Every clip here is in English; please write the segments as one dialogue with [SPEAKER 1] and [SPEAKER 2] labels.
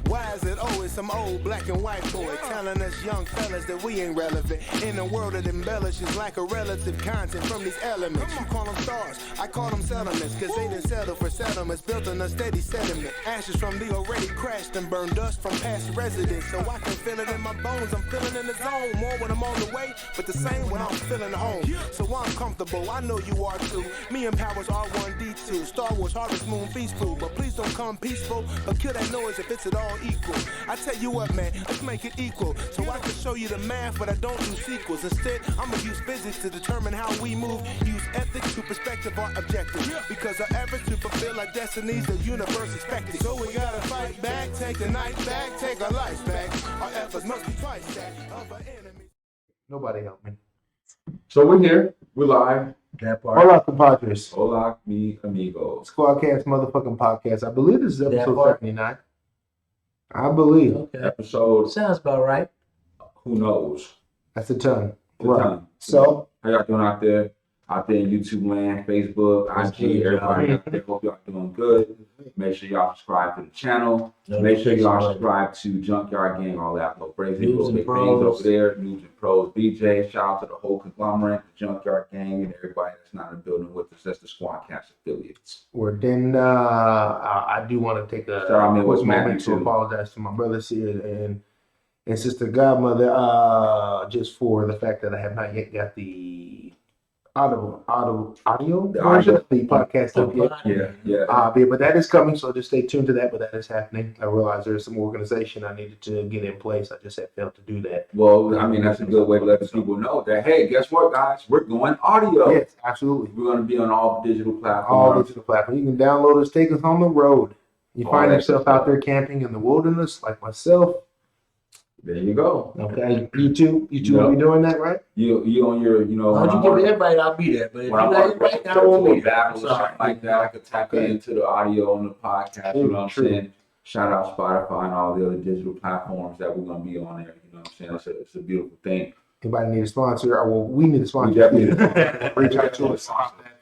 [SPEAKER 1] Why is it always some old black and white boy telling us young fellas that we ain't relevant in a world that embellishes like a relative content from these elements? You call them stars, I call them settlements, cause they didn't settle for settlements built on a steady sediment. Ashes from the already crashed and burned, dust from past residents. So I can feel it in my bones, I'm feeling in the zone. More when I'm on the way, but the same when I'm feeling home. So I'm comfortable, I know you are too. Me and Powers R1D2, Star Wars Harvest Moon feastful. But please don't come peaceful, but kill that noise if it's at all equal. I tell you what, man, let's make it equal. So I can show you the math, but I don't do sequels. Instead, I'ma use physics to determine how we move. Use ethics to perspective our objective. Because our efforts to fulfill our destinies, the universe expected. So we gotta fight back, take the night back, take our lives back. Our efforts must be twice that of our enemies.
[SPEAKER 2] Nobody help me.
[SPEAKER 3] So we're here. We're live.
[SPEAKER 4] That part.
[SPEAKER 2] Hola, compadres.
[SPEAKER 3] Hola, mi amigos.
[SPEAKER 2] Squadcast motherfucking podcast. I believe this is
[SPEAKER 4] That
[SPEAKER 2] episode
[SPEAKER 4] part.
[SPEAKER 2] 79. I believe.
[SPEAKER 4] Okay.
[SPEAKER 3] Episode,
[SPEAKER 4] Sounds about right.
[SPEAKER 3] who knows?
[SPEAKER 2] That's a ton.
[SPEAKER 3] The
[SPEAKER 2] Right.
[SPEAKER 3] time.
[SPEAKER 2] So,
[SPEAKER 3] How y'all doing out there? Out there in YouTube land, Facebook,
[SPEAKER 4] That's
[SPEAKER 3] IG,
[SPEAKER 4] good,
[SPEAKER 3] everybody
[SPEAKER 4] y'all.
[SPEAKER 3] out there. Hope y'all doing good. Make sure y'all subscribe to the channel. Make sure y'all subscribe to Junkyard Gang, all that. No crazy,
[SPEAKER 4] News
[SPEAKER 3] little
[SPEAKER 4] and
[SPEAKER 3] big
[SPEAKER 4] pros.
[SPEAKER 3] things over there. News and pros, BJ. Shout out to the whole conglomerate, the Junkyard Gang, and everybody that's not in the building with us. That's the Squadcast affiliates.
[SPEAKER 2] I do want to take a
[SPEAKER 3] Shout out, man,
[SPEAKER 2] quick
[SPEAKER 3] what's
[SPEAKER 2] moment
[SPEAKER 3] Matthew
[SPEAKER 2] to
[SPEAKER 3] too?
[SPEAKER 2] apologize to my brothers here and sister godmother, just for the fact that I have not yet got the audio
[SPEAKER 3] The
[SPEAKER 2] version
[SPEAKER 3] audio.
[SPEAKER 2] of the podcast up yet.
[SPEAKER 3] Yeah.
[SPEAKER 2] But that is coming, so just stay tuned to that. But that is happening. I realize there's some organization I needed to get in place. I just had failed to do that.
[SPEAKER 3] Well, I mean, that's a good way to let the people know that, hey, guess what, guys? We're going audio.
[SPEAKER 2] Yes, absolutely.
[SPEAKER 3] We're going to be on all digital
[SPEAKER 2] All
[SPEAKER 3] platforms.
[SPEAKER 2] digital platforms. You can download us, take us on the road. You
[SPEAKER 3] All
[SPEAKER 2] find
[SPEAKER 3] that
[SPEAKER 2] yourself
[SPEAKER 3] good
[SPEAKER 2] out
[SPEAKER 3] stuff.
[SPEAKER 2] there camping in the wilderness, like myself.
[SPEAKER 3] There you go.
[SPEAKER 2] Okay, you two
[SPEAKER 3] Yep.
[SPEAKER 2] will be doing that, right?
[SPEAKER 3] You on your,
[SPEAKER 4] Why don't you give everybody I'll be there, but if you
[SPEAKER 3] when I'm
[SPEAKER 4] like
[SPEAKER 3] on
[SPEAKER 4] it right now, I won't be there.
[SPEAKER 3] battle or
[SPEAKER 4] Sorry.
[SPEAKER 3] something like that, I could tap into the audio on the podcast. You know what I'm
[SPEAKER 2] True.
[SPEAKER 3] saying? Shout out Spotify and all the other digital platforms that we're going to be on there. You know what I'm saying? It's a beautiful thing.
[SPEAKER 2] Anybody need a sponsor? Or, well, we need a sponsor.
[SPEAKER 3] We definitely need a sponsor.
[SPEAKER 2] Reach out to us,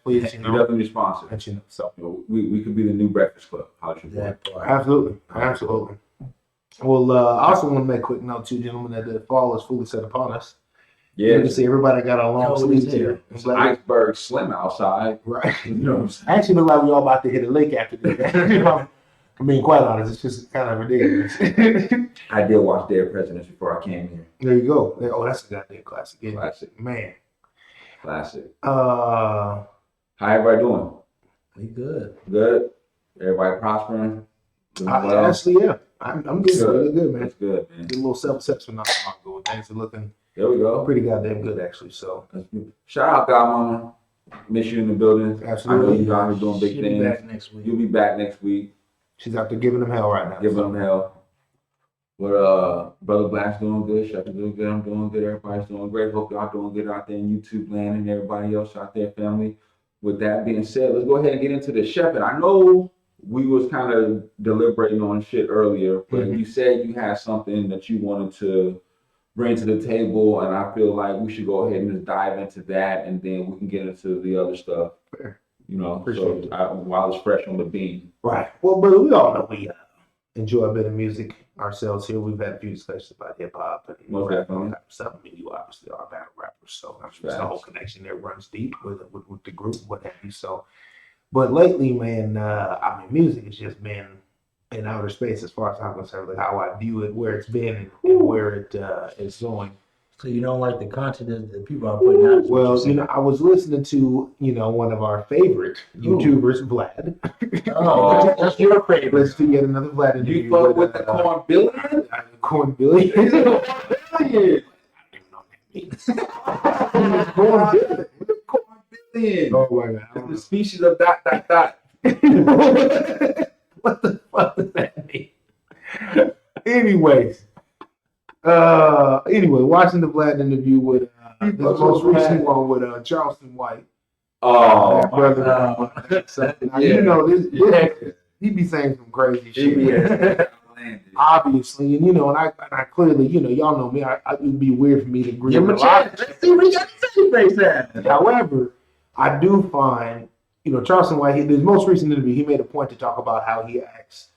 [SPEAKER 2] please. You
[SPEAKER 3] We
[SPEAKER 2] know,
[SPEAKER 3] definitely need a sponsor.
[SPEAKER 2] let you know. So,
[SPEAKER 3] You know, we could be the new Breakfast Club. How's your boy?
[SPEAKER 4] That part.
[SPEAKER 2] absolutely. Well, I also want to make a quick note, too, gentlemen, that the fall is fully set upon us. You can
[SPEAKER 3] Yeah,
[SPEAKER 2] see everybody got on long
[SPEAKER 4] Cold
[SPEAKER 2] sleeves
[SPEAKER 4] as
[SPEAKER 2] here.
[SPEAKER 4] hell.
[SPEAKER 2] It's
[SPEAKER 3] it's
[SPEAKER 2] like-
[SPEAKER 3] iceberg slim outside.
[SPEAKER 2] right.
[SPEAKER 3] You know what I'm saying?
[SPEAKER 2] Actually, look like we all about to hit a lake after this. I'm being quite honest. It's just kind of ridiculous.
[SPEAKER 3] I did watch Dead Presidents before I came here.
[SPEAKER 2] There you go. Oh, that's a goddamn classic. Isn't it?
[SPEAKER 3] Classic.
[SPEAKER 2] Man.
[SPEAKER 3] Classic.
[SPEAKER 2] Uh,
[SPEAKER 3] How everybody doing?
[SPEAKER 4] We good.
[SPEAKER 3] Good? Everybody prospering? Doing well?
[SPEAKER 2] honestly, yeah. I'm good.
[SPEAKER 3] Good.
[SPEAKER 2] Really good, man.
[SPEAKER 3] That's good, man.
[SPEAKER 2] Good little self-assessment not long ago. Things are looking
[SPEAKER 3] There we go.
[SPEAKER 2] pretty goddamn good, actually. So,
[SPEAKER 3] That's good. Shout out, Godmama. Miss you in the building.
[SPEAKER 2] Absolutely.
[SPEAKER 3] I know you guys are doing big
[SPEAKER 4] She'll be
[SPEAKER 3] things.
[SPEAKER 4] back next week.
[SPEAKER 3] You'll be back next week.
[SPEAKER 2] she's out there giving them hell right now.
[SPEAKER 3] Giving them hell. But Brother Black's doing good. Chef is doing good. I'm doing good. Everybody's doing great. Hope y'all doing good out there in YouTube land and everybody else out there, family. With that being said, let's go ahead and get into the chef. And I know we was kind of deliberating on shit earlier, but
[SPEAKER 2] Mhm.
[SPEAKER 3] you said you had something that you wanted to bring to the table, and I feel like we should go ahead and just dive into that, and then we can get into the other stuff.
[SPEAKER 2] Fair.
[SPEAKER 3] You know,
[SPEAKER 2] Appreciate
[SPEAKER 3] so while it's fresh on the bean.
[SPEAKER 2] Right. Well, brother, we all know we enjoy a bit of music ourselves here. We've had a few discussions about hip hop and
[SPEAKER 3] Most
[SPEAKER 2] rap and all
[SPEAKER 3] definitely.
[SPEAKER 2] type of stuff. I mean, you obviously are battle rappers, so I'm sure
[SPEAKER 3] Facts.
[SPEAKER 2] the whole connection there runs deep with the group, what have you. So, but lately, man, I mean, music has just been in outer space as far as I'm concerned, like how I view it, where it's been, and where it is going.
[SPEAKER 4] So you don't like the content that people are putting out? is what
[SPEAKER 2] Well,
[SPEAKER 4] you're
[SPEAKER 2] you
[SPEAKER 4] saying.
[SPEAKER 2] know, I was listening to, one of our favorite
[SPEAKER 4] Who?
[SPEAKER 2] YouTubers, Vlad.
[SPEAKER 4] Oh, that's your favorite.
[SPEAKER 2] Let's do yet another Vlad interview.
[SPEAKER 3] You fuck with the corn billion?
[SPEAKER 2] Corn Billy. Corn Billy.
[SPEAKER 3] Corn billion.
[SPEAKER 2] Oh my
[SPEAKER 3] It's the
[SPEAKER 2] god.
[SPEAKER 3] species of dot.
[SPEAKER 2] What the fuck does that mean? Anyways. Watching the Vlad interview with the most recent one with Charleston White.
[SPEAKER 3] Oh,
[SPEAKER 2] That brother. So, now, you know, this he be saying some crazy shit. Obviously, and I clearly, y'all know me. It would be weird for me to agree
[SPEAKER 4] Give him
[SPEAKER 2] with
[SPEAKER 4] a
[SPEAKER 2] a lot.
[SPEAKER 4] chance. Let's see what he got to say face that.
[SPEAKER 2] However, I do find, Charleston White, his most recent interview, he made a point to talk about how he acts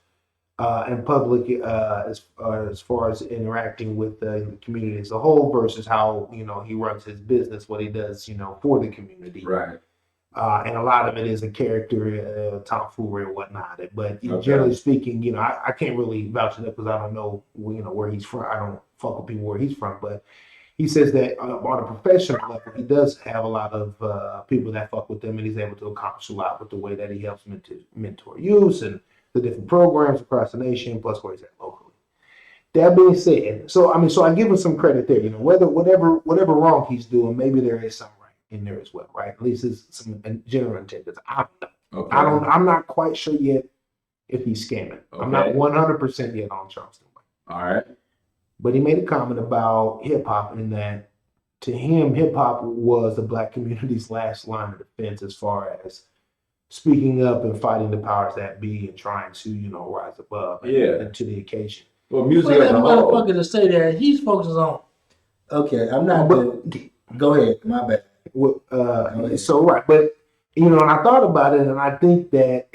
[SPEAKER 2] in public as far as interacting with the community as a whole versus how he runs his business, what he does for the community.
[SPEAKER 3] Right.
[SPEAKER 2] And a lot of it is a character, tomfoolery and whatnot. But
[SPEAKER 3] Okay.
[SPEAKER 2] generally speaking, I can't really vouch for that because I don't know, where he's from. I don't fuck with people where he's from. But he says that on a professional level, he does have a lot of people that fuck with him, and he's able to accomplish a lot with the way that he helps mentor youth and the different programs across the nation, plus where he's at locally. That being said, so I give him some credit there. Whatever wrong he's doing, maybe there is some right in there as well, right? At least it's some general intent. I don't know.
[SPEAKER 3] Okay.
[SPEAKER 2] I'm not quite sure yet if he's scamming. I'm not 100% yet on Charleston.
[SPEAKER 3] All right.
[SPEAKER 2] But he made a comment about hip hop and that to him, hip hop was the Black community's last line of defense as far as speaking up and fighting the powers that be and trying to, rise above and to the occasion.
[SPEAKER 3] Well, music
[SPEAKER 4] For
[SPEAKER 3] as
[SPEAKER 4] that
[SPEAKER 3] a whole.
[SPEAKER 4] motherfucker to say that, he's focused on. Okay, I'm not. Go ahead. My bad.
[SPEAKER 2] So right, but and I thought about it, and I think that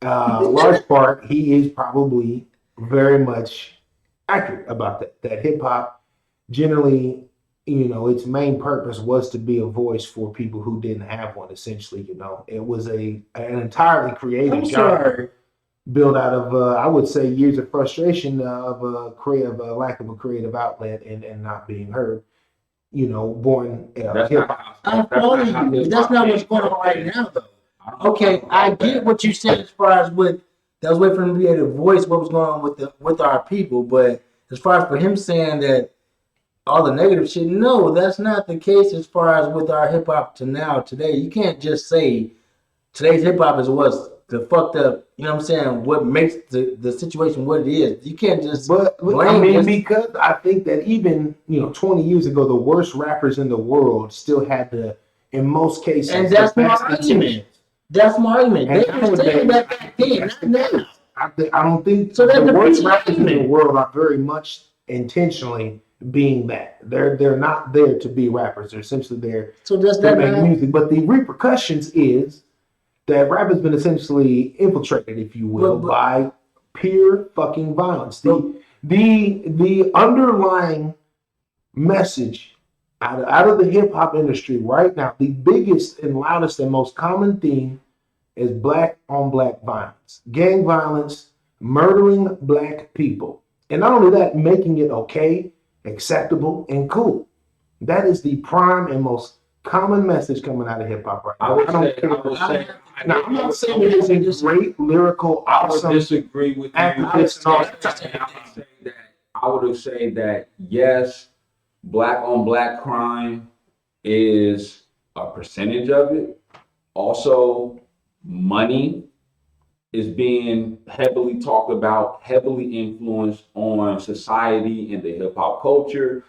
[SPEAKER 2] large part he is probably very much accurate about that. That hip hop generally, its main purpose was to be a voice for people who didn't have one. Essentially, it was an entirely creative genre built out of I would say years of frustration of a lack of a creative outlet and not being heard. Born hip hop.
[SPEAKER 4] I follow you. That's not what's going on right now, though. Okay, I get what you said as far as that was way for him to be able to voice what was going on with our people, but as far as for him saying that all the negative shit, no, that's not the case as far as with our hip hop today. You can't just say today's hip hop is what's the fucked up, what makes the situation what it is. You can't just blame
[SPEAKER 2] because I think that even 20 years ago the worst rappers in the world still had in most cases,
[SPEAKER 4] and that's my argument. That's my argument. They were saying that back then, not now.
[SPEAKER 2] I don't think
[SPEAKER 4] so.
[SPEAKER 2] The worst rappers in the world are very much intentionally being that. They're not there to be rappers. They're essentially there to make music. But the repercussions is that rap has been essentially infiltrated, if you will, by pure fucking violence. The underlying message out of the hip hop industry right now, the biggest and loudest and most common theme is black on black violence, gang violence, murdering black people. And not only that, making it okay, acceptable, and cool. That is the prime and most common message coming out of hip hop right now. I'm not saying it isn't great, lyrical, awesome.
[SPEAKER 3] I would disagree with you. I would have said that yes, black on black crime is a percentage of it. Also, money is being heavily talked about, heavily influenced on society and the hip hop culture.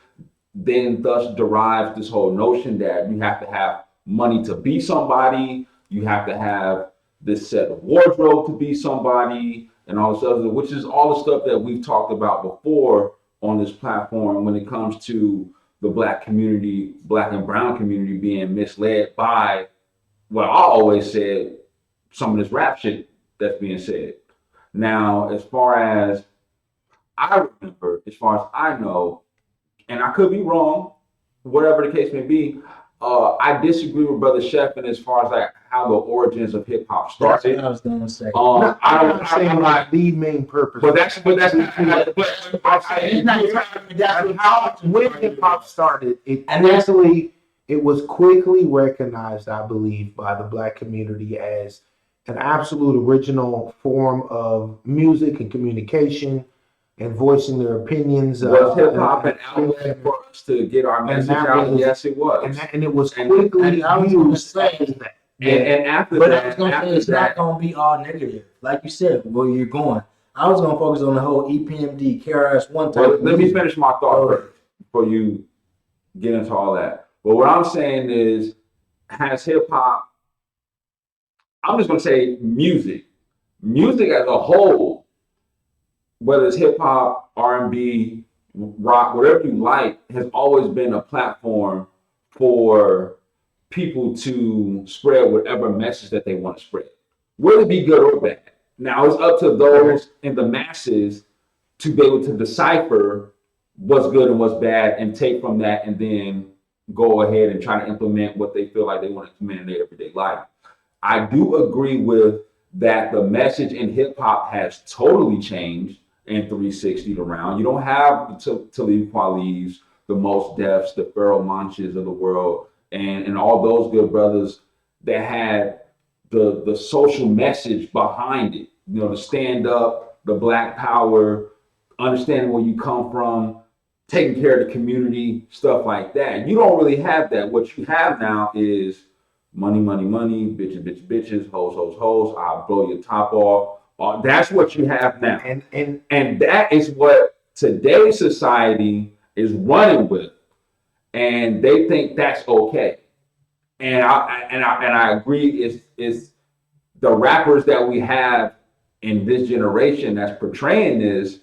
[SPEAKER 3] Then thus derives this whole notion that you have to have money to be somebody, you have to have this set of wardrobe to be somebody, and all this other, which is all the stuff that we've talked about before on this platform when it comes to the black community, black and brown community being misled by what I always said, some of this rap shit that's being said. Now, as far as I remember, as far as I know, and I could be wrong, whatever the case may be, I disagree with Brother Sheffin as far as like how the origins of hip hop started.
[SPEAKER 4] That's what I was gonna say.
[SPEAKER 2] I'm not saying like the main purpose.
[SPEAKER 3] But that's
[SPEAKER 2] when hip hop started, it was quickly recognized, I believe, by the black community as an absolute original form of music and communication and voicing their opinions.
[SPEAKER 3] Was hip hop an outlet for us to get our message out? Yes, it was.
[SPEAKER 2] And it was quickly used as that.
[SPEAKER 3] And after
[SPEAKER 4] but
[SPEAKER 3] that,
[SPEAKER 4] I was gonna say it's not gonna be all negative, like you said. Where you're going, I was gonna focus on the whole EPMD, KRS-One type.
[SPEAKER 3] Well, let me finish my thought first before you get into all that. But what I'm saying is, has hip hop? I'm just gonna say music as a whole, whether it's hip hop, R&B, rock, whatever you like, has always been a platform for people to spread whatever message that they want to spread, whether it be good or bad. Now it's up to those in the masses to be able to decipher what's good and what's bad and take from that and then go ahead and try to implement what they feel like they want to implement in their everyday life. I do agree with that the message in hip hop has totally changed in 360 around. You don't have the Talib Kweli's, the Most Defs, the Pharoah Monches of the world, and all those good brothers that had the social message behind it. You know, the stand up, the Black Power, understanding where you come from, taking care of the community, stuff like that. You don't really have that. What you have now is money, money, money, bitches, bitches, bitches, hoes, hoes, hoes. I'll blow your top off. That's what you have now, and that is what today's society is running with, and they think that's okay. And I agree. Is the rappers that we have in this generation that's portraying this,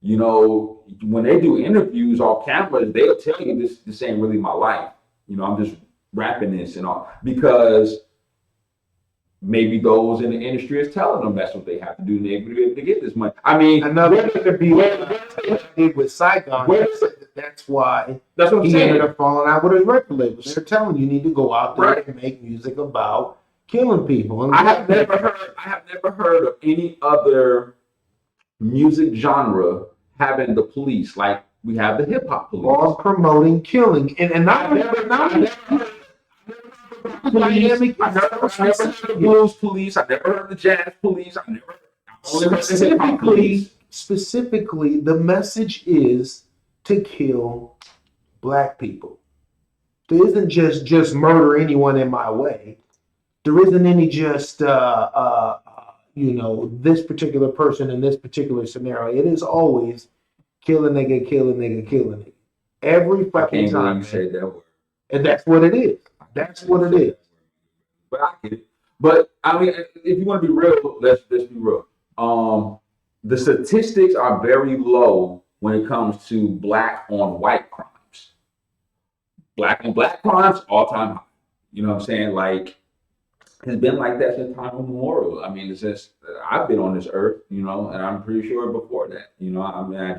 [SPEAKER 3] you know, when they do interviews off cameras, they'll tell you this ain't really my life. You know, I'm just rapping this and all because maybe those in the industry is telling them that's what they have to do to be able to get this money. I mean,
[SPEAKER 2] another could be what he did with Saigon. That's why
[SPEAKER 3] that's what I'm
[SPEAKER 2] he
[SPEAKER 3] saying.
[SPEAKER 2] ended up falling out with his record label. They're telling you need to go out there and make music about killing people. And
[SPEAKER 3] I have never heard of any other music genre having the police like we have the hip hop police
[SPEAKER 2] or promoting killing. And not
[SPEAKER 3] I've never heard the blues police. I've never heard the jazz police. I've never only heard the hip hop police.
[SPEAKER 2] Specifically, the message is to kill black people. There isn't just murder anyone in my way. There isn't any just you know, this particular person in this particular scenario. It is always kill a nigga, kill a nigga, kill a nigga. Every fucking time.
[SPEAKER 3] You say that word.
[SPEAKER 2] And that's what it is. That's what it is.
[SPEAKER 3] But I get it. But I mean, if you want to be real, let's be real. The statistics are very low when it comes to black on white crimes. Black on black crimes, all time high. You know what I'm saying? Like, it's been like that since time immemorial. I mean, it's just I've been on this earth, you know, and I'm pretty sure before that, you know. I mean, that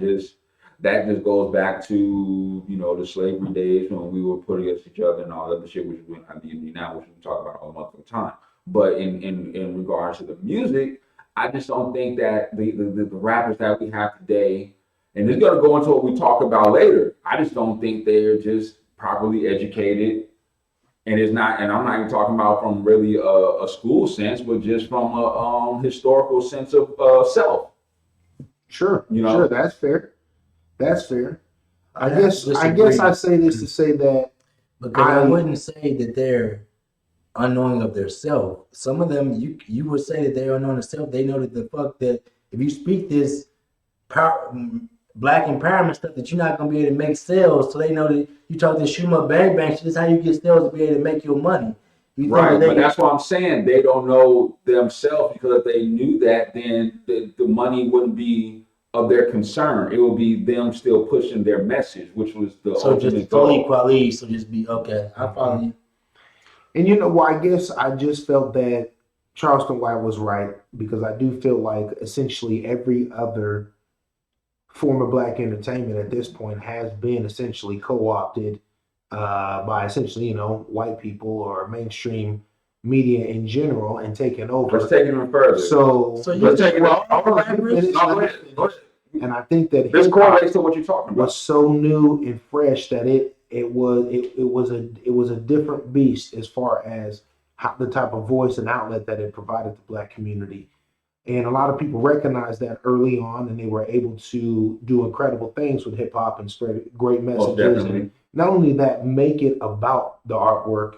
[SPEAKER 3] just goes back to, you know, the slavery days when we were put against each other and all that other shit, which we have now, which we talk about all month of the time. But in regards to the music, I just don't think that the rappers that we have today, and it's gonna go into what we talk about later. I just don't think they're just properly educated. And it's not, and I'm not even talking about from really a school sense, but just from a historical sense of self.
[SPEAKER 2] Sure,
[SPEAKER 3] you know,
[SPEAKER 2] sure, that's fair. That's fair. I guess I say this to say that
[SPEAKER 4] because I wouldn't say that they're unknowing of their self. Some of them, you would say that they're unknowing of self. They know that the fuck that if you speak this black empowerment stuff, that you're not gonna be able to make sales. So they know that you talk this shoot 'em up bang bang shit. This is how you get sales to be able to make your money.
[SPEAKER 3] Right, but that's why I'm saying they don't know themselves, because if they knew that, then the money wouldn't be of their concern. It would be them still pushing their message, which was the
[SPEAKER 4] so just fully quality. So just be okay. I follow you.
[SPEAKER 2] And you know why? I guess I just felt that Charleston White was right, because I do feel like essentially every other form of black entertainment at this point has been essentially co-opted by essentially, you know, white people or mainstream media in general and taken over.
[SPEAKER 3] Let's take it even further.
[SPEAKER 2] So
[SPEAKER 3] let's take it on.
[SPEAKER 2] And I think that
[SPEAKER 3] this correlates to what you're talking about.
[SPEAKER 2] Was so new and fresh that it was a different beast as far as how, the type of voice and outlet that it provided the black community. And a lot of people recognized that early on, and they were able to do incredible things with hip hop and spread great messages. And not only that, make it about the artwork.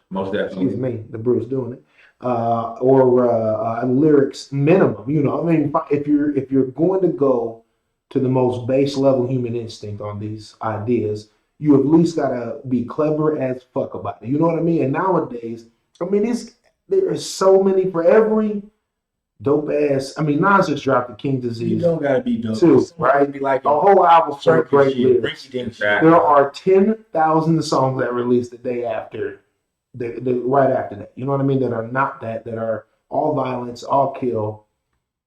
[SPEAKER 3] Most definitely.
[SPEAKER 2] Excuse me, the Bruce doing it. Or lyrics minimum. You know, I mean, if you're going to go to the most base level human instinct on these ideas, you at least gotta be clever as fuck about it. You know what I mean? And nowadays, I mean, there is so many for every dope ass. I mean, Nas just dropped the King Disease.
[SPEAKER 4] You don't gotta be dope
[SPEAKER 2] too, right?
[SPEAKER 4] Be like
[SPEAKER 2] a whole album full of great lyrics. There are 10,000 songs that released the day after, right after that. You know what I mean? That are not that are all violence, all kill,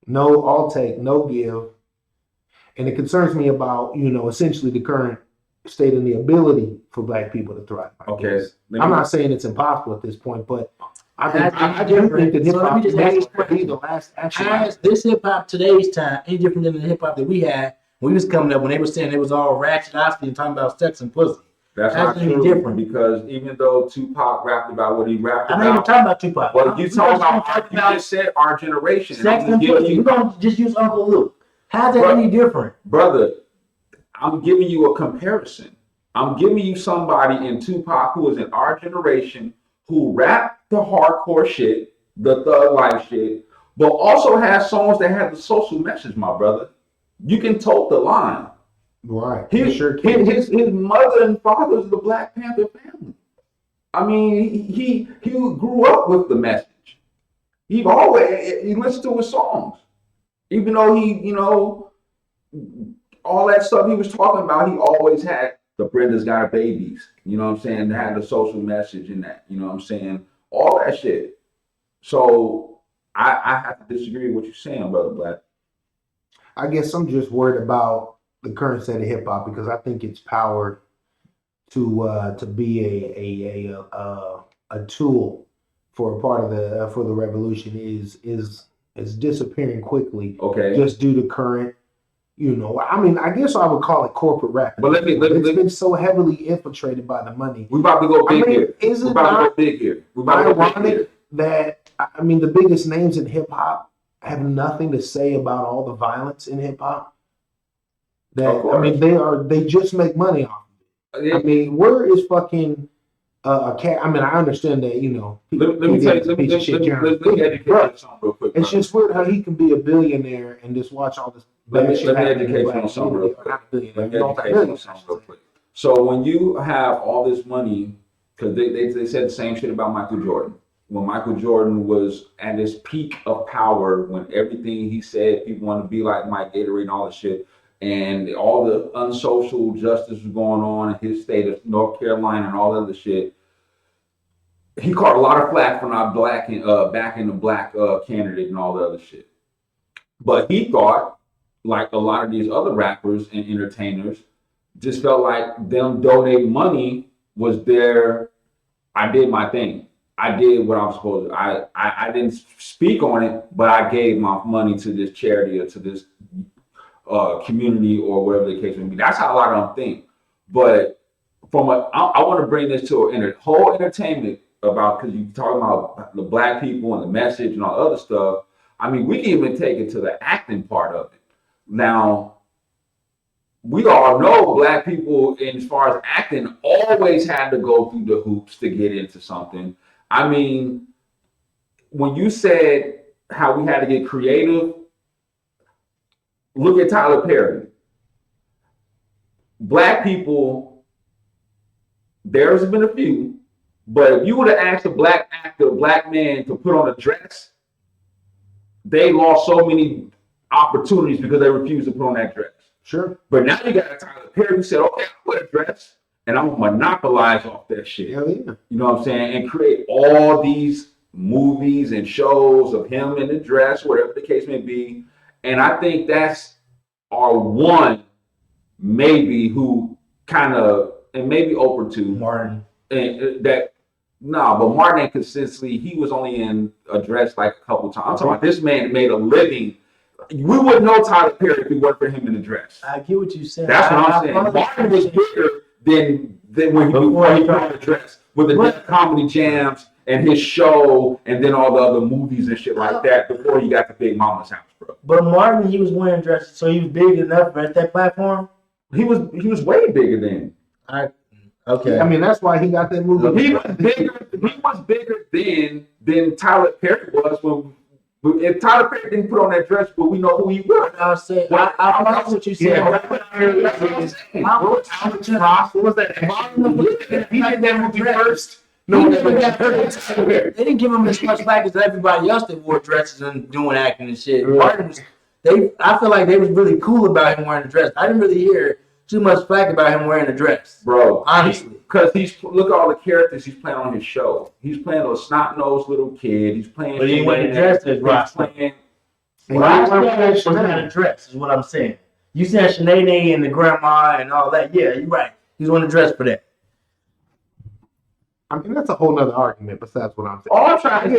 [SPEAKER 2] no all take, no give. And it concerns me about, essentially the current state and the ability for black people to thrive.
[SPEAKER 3] Okay.
[SPEAKER 2] I'm not saying it's impossible at this point, but I
[SPEAKER 4] That's
[SPEAKER 2] do think that hip
[SPEAKER 4] So let me
[SPEAKER 2] hop
[SPEAKER 4] just
[SPEAKER 2] may
[SPEAKER 4] ask you a
[SPEAKER 2] be the last action.
[SPEAKER 4] How is this hip hop today's time any different than the hip hop that we had when we was coming up, when they were saying it was all ratchet and talking about sex and pussy?
[SPEAKER 3] That's
[SPEAKER 4] How's
[SPEAKER 3] not
[SPEAKER 4] it any
[SPEAKER 3] true
[SPEAKER 4] different?
[SPEAKER 3] Because even though Tupac rapped about what he rapped
[SPEAKER 4] I'm not even
[SPEAKER 3] about,
[SPEAKER 4] talking about Tupac.
[SPEAKER 3] but you talking about, you just said our generation.
[SPEAKER 4] sex
[SPEAKER 3] I'm
[SPEAKER 4] and
[SPEAKER 3] giving
[SPEAKER 4] pussy.
[SPEAKER 3] you-
[SPEAKER 4] We're going to just use Uncle Luke. How's that
[SPEAKER 3] Bro-
[SPEAKER 4] any different?
[SPEAKER 3] Brother, I'm giving you a comparison. I'm giving you somebody in Tupac who is in our generation who rapped the hardcore shit, the thug life shit, but also has songs that have the social message, my brother. You can tote the line.
[SPEAKER 2] Right.
[SPEAKER 3] His,
[SPEAKER 2] Sure can.
[SPEAKER 3] his mother and father is the Black Panther family. I mean, he grew up with the message. He listened to his songs. Even though all that stuff he was talking about, he always had the Brenda's Got Babies. You know what I'm saying? They had the social message in that. You know what I'm saying? All that shit. So I have to disagree with what you're saying, Brother Black.
[SPEAKER 2] I guess I'm just worried about the current state of hip hop because I think its power to be a tool for a part of the revolution is disappearing quickly
[SPEAKER 3] Okay.
[SPEAKER 2] just due to current. I mean, I guess I would call it corporate rap.
[SPEAKER 3] But let me-
[SPEAKER 2] It's been so heavily infiltrated by the money.
[SPEAKER 3] We about to go big
[SPEAKER 2] I mean,
[SPEAKER 3] here.
[SPEAKER 2] is
[SPEAKER 3] We
[SPEAKER 2] it
[SPEAKER 3] about to
[SPEAKER 2] not
[SPEAKER 3] go big here. We about to go big here.
[SPEAKER 2] ironic that the biggest names in hip hop have nothing to say about all the violence in hip hop?
[SPEAKER 3] Of course.
[SPEAKER 2] They just make money off of it. I mean, where is fucking a cat? I mean, I understand that,
[SPEAKER 3] Let me tell you, let me educate you on something real quick.
[SPEAKER 2] It's
[SPEAKER 3] brother.
[SPEAKER 2] just weird how he can be a billionaire and just watch all this
[SPEAKER 3] Let
[SPEAKER 2] bad
[SPEAKER 3] me
[SPEAKER 2] shit happen in
[SPEAKER 3] educate
[SPEAKER 2] the
[SPEAKER 3] you
[SPEAKER 2] black
[SPEAKER 3] on something real
[SPEAKER 2] community.
[SPEAKER 3] quick.
[SPEAKER 2] Not a billionaire,
[SPEAKER 3] Let me educate you on
[SPEAKER 2] multi-billionaire.
[SPEAKER 3] something real quick. So when you have all this money, because they said the same shit about Michael Jordan. When Michael Jordan was at his peak of power, when everything he said, people wanted to be like Mike Gatorade and all the shit, and all the unsocial justice was going on in his state of North Carolina and all that other shit, he caught a lot of flack from our black and backing the black candidate and all the other shit. But he thought, like a lot of these other rappers and entertainers, just felt like them donating money was their, I did my thing. I did what I was supposed to. I didn't speak on it, but I gave my money to this charity or to this community or whatever the case may be. That's how a lot of them think. But I want to bring this to a whole entertainment about, because you're talking about the black people and the message and all other stuff. I mean, we can even take it to the acting part of it. Now, we all know black people, as far as acting, always had to go through the hoops to get into something. I mean, when you said how we had to get creative, look at Tyler Perry. Black people, there's been a few, but if you would have asked a black actor, a black man to put on a dress, they lost so many opportunities because they refused to put on that dress.
[SPEAKER 2] Sure.
[SPEAKER 3] But now you got a Tyler Perry who said, okay, I'll wear a dress and I'm gonna monopolize off that shit.
[SPEAKER 2] Hell yeah.
[SPEAKER 3] You know what I'm saying? And create all these movies and shows of him in the dress, whatever the case may be. And I think that's our one, maybe, who kind of, and maybe Oprah too.
[SPEAKER 4] Martin.
[SPEAKER 3] And but Martin ain't consistently, he was only in a dress like a couple times. I'm talking about this man made a living. We wouldn't know Tyler Perry if it weren't for him in the dress.
[SPEAKER 4] I get what you said.
[SPEAKER 3] That's what I'm saying. Martin was bigger than when before he put on the dress with the Def Comedy Jams and his show and then all the other movies and shit like that before he got to Big Mama's house, bro.
[SPEAKER 4] But Martin, he was wearing dresses, so he was big enough at that platform.
[SPEAKER 3] He was way bigger then.
[SPEAKER 4] Okay.
[SPEAKER 2] I mean, that's why he got that movie.
[SPEAKER 3] He was bigger than Tyler Perry was when. If Tyler Perry didn't put on that dress, but we know who he was.
[SPEAKER 4] I said, I follow what you said.
[SPEAKER 2] Ross, what was that? He did that movie first.
[SPEAKER 4] No, they didn't give him as much slack as everybody else that wore dresses and doing acting and shit. Martin was, I feel like they was really cool about him wearing a dress. I didn't really hear too much slack about him wearing a dress,
[SPEAKER 3] bro.
[SPEAKER 4] Honestly,
[SPEAKER 3] because look at all the characters he's playing on his show. He's playing a snot-nosed little kid. He's playing.
[SPEAKER 4] But he ain't wearing a dress as Ross.
[SPEAKER 2] And
[SPEAKER 4] What I
[SPEAKER 2] you weren't
[SPEAKER 4] said was not addressed, is what I'm saying. You said Sinead and the grandma and all that. Yeah, you're right. He's on the dress for that.
[SPEAKER 2] I mean, that's a whole nother argument. Besides what I'm saying.
[SPEAKER 3] All I'm trying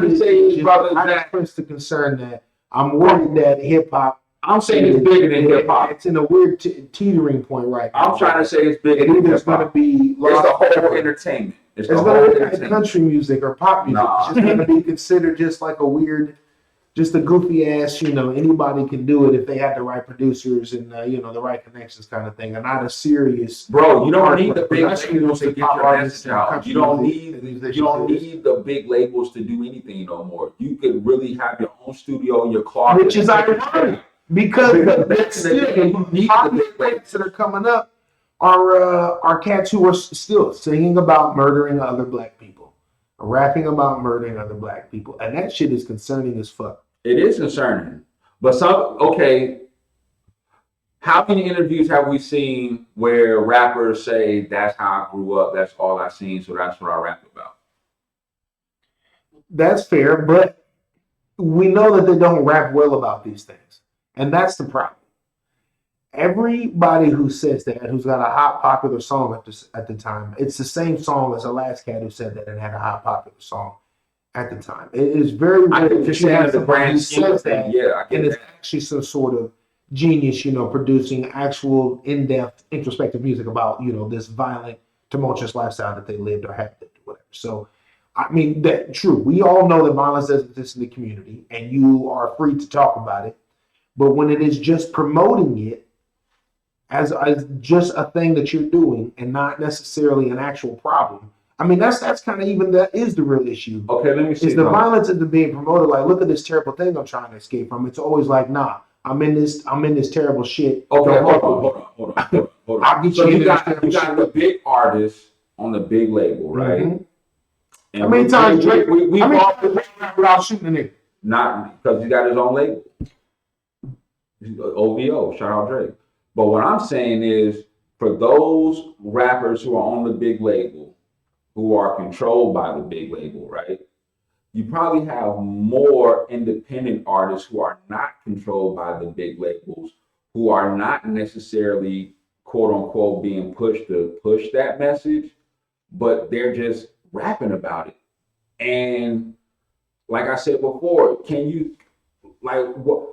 [SPEAKER 3] to say is, brother,
[SPEAKER 2] I
[SPEAKER 3] that
[SPEAKER 2] expressed the concern that I'm worried that hip hop.
[SPEAKER 3] I'm saying it's bigger than hip hop.
[SPEAKER 2] It's in a weird teetering point right now.
[SPEAKER 3] I'm trying to say it's bigger
[SPEAKER 2] It
[SPEAKER 3] than
[SPEAKER 2] either
[SPEAKER 3] hip
[SPEAKER 2] going to
[SPEAKER 3] hop.
[SPEAKER 2] be
[SPEAKER 3] It's the whole
[SPEAKER 2] forever.
[SPEAKER 3] entertainment. It's
[SPEAKER 2] It's
[SPEAKER 3] the whole
[SPEAKER 2] going to be
[SPEAKER 3] entertainment.
[SPEAKER 2] country music or pop music.
[SPEAKER 3] Nah.
[SPEAKER 2] It's just going to be considered just like a weird, just a goofy ass. Anybody can do it if they have the right producers and the right connections, kind of thing, and not a serious.
[SPEAKER 3] Bro, you don't need the big
[SPEAKER 2] Production
[SPEAKER 3] labels to
[SPEAKER 2] music,
[SPEAKER 3] get
[SPEAKER 2] pop
[SPEAKER 3] your
[SPEAKER 2] artists,
[SPEAKER 3] message
[SPEAKER 2] and
[SPEAKER 3] out.
[SPEAKER 2] country
[SPEAKER 3] You don't
[SPEAKER 2] music
[SPEAKER 3] need
[SPEAKER 2] musicians.
[SPEAKER 3] the big labels to do anything no more. You could really have your own studio in your closet.
[SPEAKER 2] Which is ironic because
[SPEAKER 3] Because
[SPEAKER 2] still
[SPEAKER 3] you need
[SPEAKER 2] pop
[SPEAKER 3] the big
[SPEAKER 2] bands that are coming up are cats who are still singing about murdering other black people, rapping about murdering other black people, and that shit is concerning as fuck.
[SPEAKER 3] It is concerning. But how many interviews have we seen where rappers say, that's how I grew up, that's all I seen, so that's what I rap about?
[SPEAKER 2] That's fair, but we know that they don't rap well about these things, and that's the problem. Everybody who says that, who's got a hot popular song at the time, it's the same song as the last cat who said that and had a hot popular song at the time. It is very
[SPEAKER 3] I
[SPEAKER 2] rare
[SPEAKER 3] think
[SPEAKER 2] that
[SPEAKER 3] you're
[SPEAKER 2] you have
[SPEAKER 3] saying the
[SPEAKER 2] somebody who
[SPEAKER 3] grand scheme
[SPEAKER 2] says
[SPEAKER 3] of things.
[SPEAKER 2] that,
[SPEAKER 3] Yeah, I get
[SPEAKER 2] and it's
[SPEAKER 3] that.
[SPEAKER 2] actually some sort of genius, producing actual in-depth introspective music about, this violent, tumultuous lifestyle that they lived or had lived, or whatever. So, I mean, that true. We all know that violence doesn't exist in the community, and you are free to talk about it. But when it is just promoting it as just a thing that you're doing and not necessarily an actual problem, I mean, that's kind of that is the real issue.
[SPEAKER 3] Okay, let me see.
[SPEAKER 2] Is the violence isn't being promoted like, look at this terrible thing I'm trying to escape from. It's always like, nah, I'm in this terrible shit.
[SPEAKER 3] Okay,
[SPEAKER 2] Don't
[SPEAKER 3] hold on.
[SPEAKER 2] I'll get
[SPEAKER 3] So
[SPEAKER 2] you in
[SPEAKER 3] you
[SPEAKER 2] this
[SPEAKER 3] got
[SPEAKER 2] terrible shit.
[SPEAKER 3] the big artists on the big label, right?
[SPEAKER 2] Mhm.
[SPEAKER 3] And
[SPEAKER 2] How many times Drake?
[SPEAKER 3] we
[SPEAKER 2] How many
[SPEAKER 3] all
[SPEAKER 2] times Drake rap without shooting a nigga?
[SPEAKER 3] not because he got his own label. OVO, shout out Drake. But what I'm saying is, for those rappers who are on the big label, who are controlled by the big label, right? You probably have more independent artists who are not controlled by the big labels, who are not necessarily, quote unquote, being pushed to push that message, but they're just rapping about it. And like I said before, can you, like, what?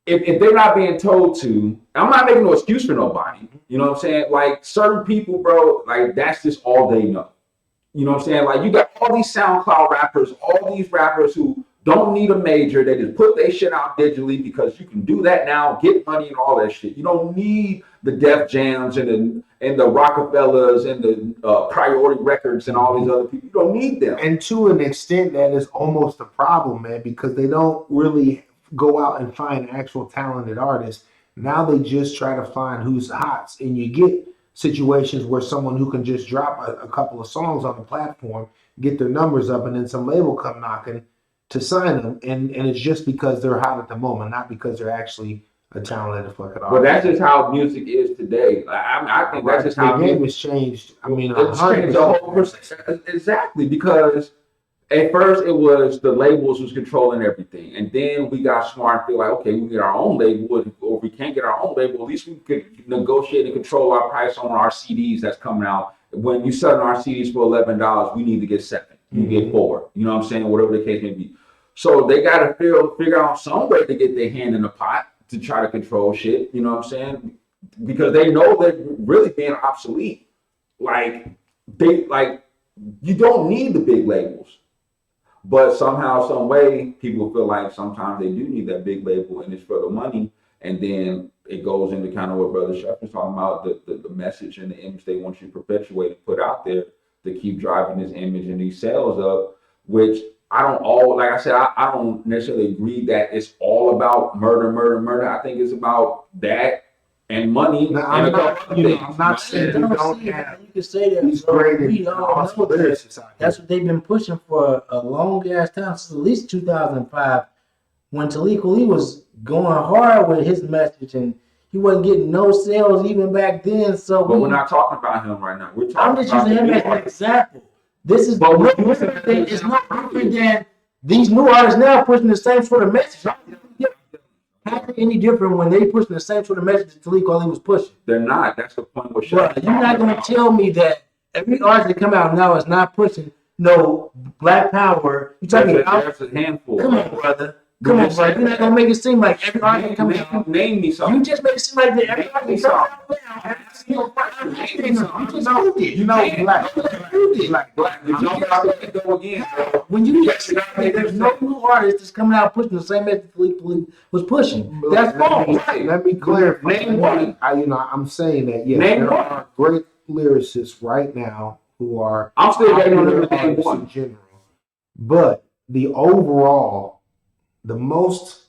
[SPEAKER 3] If they're not being told to, I'm not making no excuse for nobody. You know what I'm saying? Like, certain people, bro, like, that's just all they know. You know what I'm saying? Like, you got all these SoundCloud rappers, all these rappers who don't need a major. They just put their shit out digitally because you can do that now, get money and all that shit. You don't need the Def Jams and the Rockefellers and the Priority Records and all these other people. You don't need them.
[SPEAKER 2] And to an extent, that is almost a problem, man, because they don't really go out and find actual talented artists. Now they just try to find who's hot, and you get situations where someone who can just drop a couple of songs on the platform, get their numbers up, and then some label come knocking to sign them, and it's just because they're hot at the moment, not because they're actually a talented fucking artist.
[SPEAKER 3] But that's just how music is today. I think that's just how
[SPEAKER 2] the game has changed. I mean,
[SPEAKER 3] it's changed the whole
[SPEAKER 2] 100%.
[SPEAKER 3] exactly, because at first it was the labels was controlling everything, and then we got smart and feel like, okay, we get our own label, or if we can't get our own label, at least we could negotiate and control our price on our CDs that's coming out. When you selling our CDs for $11, we need to get 7. You get 4. You know what I'm saying? Whatever the case may be. So they got to figure out some way to get their hand in the pot to try to control shit. You know what I'm saying? Because they know they're really being obsolete. You don't need the big labels. But somehow, some way, people feel like sometimes they do need that big label, and it's for the money. And then it goes into kind of what Brother Chef is talking about, the message and the image they want you to perpetuate and put out there to keep driving this image and these sales up, which I don't necessarily agree that it's all about murder. I think it's about that and money.
[SPEAKER 2] Now,
[SPEAKER 3] and
[SPEAKER 2] I'm not saying you don't have
[SPEAKER 4] You can say that.
[SPEAKER 2] these
[SPEAKER 4] bro.
[SPEAKER 2] great
[SPEAKER 4] We
[SPEAKER 2] and
[SPEAKER 4] all
[SPEAKER 2] awesome
[SPEAKER 4] know that.
[SPEAKER 2] lyricists out here.
[SPEAKER 4] That's what they've been pushing for a long ass time, since at least 2005, when Tariq Lee was going hard with his message, and he wasn't getting no sales even back then. So,
[SPEAKER 3] But we're not talking about him right now. We're
[SPEAKER 4] I'm
[SPEAKER 3] talking
[SPEAKER 4] just
[SPEAKER 3] about
[SPEAKER 4] using him
[SPEAKER 3] the
[SPEAKER 4] as an
[SPEAKER 3] artist.
[SPEAKER 4] example. This is
[SPEAKER 3] But
[SPEAKER 4] no
[SPEAKER 3] we're
[SPEAKER 4] different than, it's no different than these new artists now pushing the same sort of message. How is it any different when they pushing the same sort of message that Talib Kweli was pushing?
[SPEAKER 3] They're not. That's the point. What
[SPEAKER 4] Bro, you're not gonna tell me that every artist that come out now is not pushing no Black Power. You talking about?
[SPEAKER 3] There's a handful.
[SPEAKER 4] Come on, brother. Come on, bro. You're not gonna make it seem like every artist that come out.
[SPEAKER 3] Name me something.
[SPEAKER 4] You just make it seem like that every artist that come out now.
[SPEAKER 2] You know, Black.
[SPEAKER 3] Go again, bro.
[SPEAKER 4] When you just there's no new artist that's coming out pushing the same message Talib was pushing. That's false.
[SPEAKER 2] Let me clarify.
[SPEAKER 3] Name one.
[SPEAKER 2] I'm saying that yes,
[SPEAKER 3] Name
[SPEAKER 2] there
[SPEAKER 3] one.
[SPEAKER 2] are great lyricists right now who are
[SPEAKER 3] I'm still waiting on them to name
[SPEAKER 2] artists
[SPEAKER 3] one.
[SPEAKER 2] in general, but the overall, the most,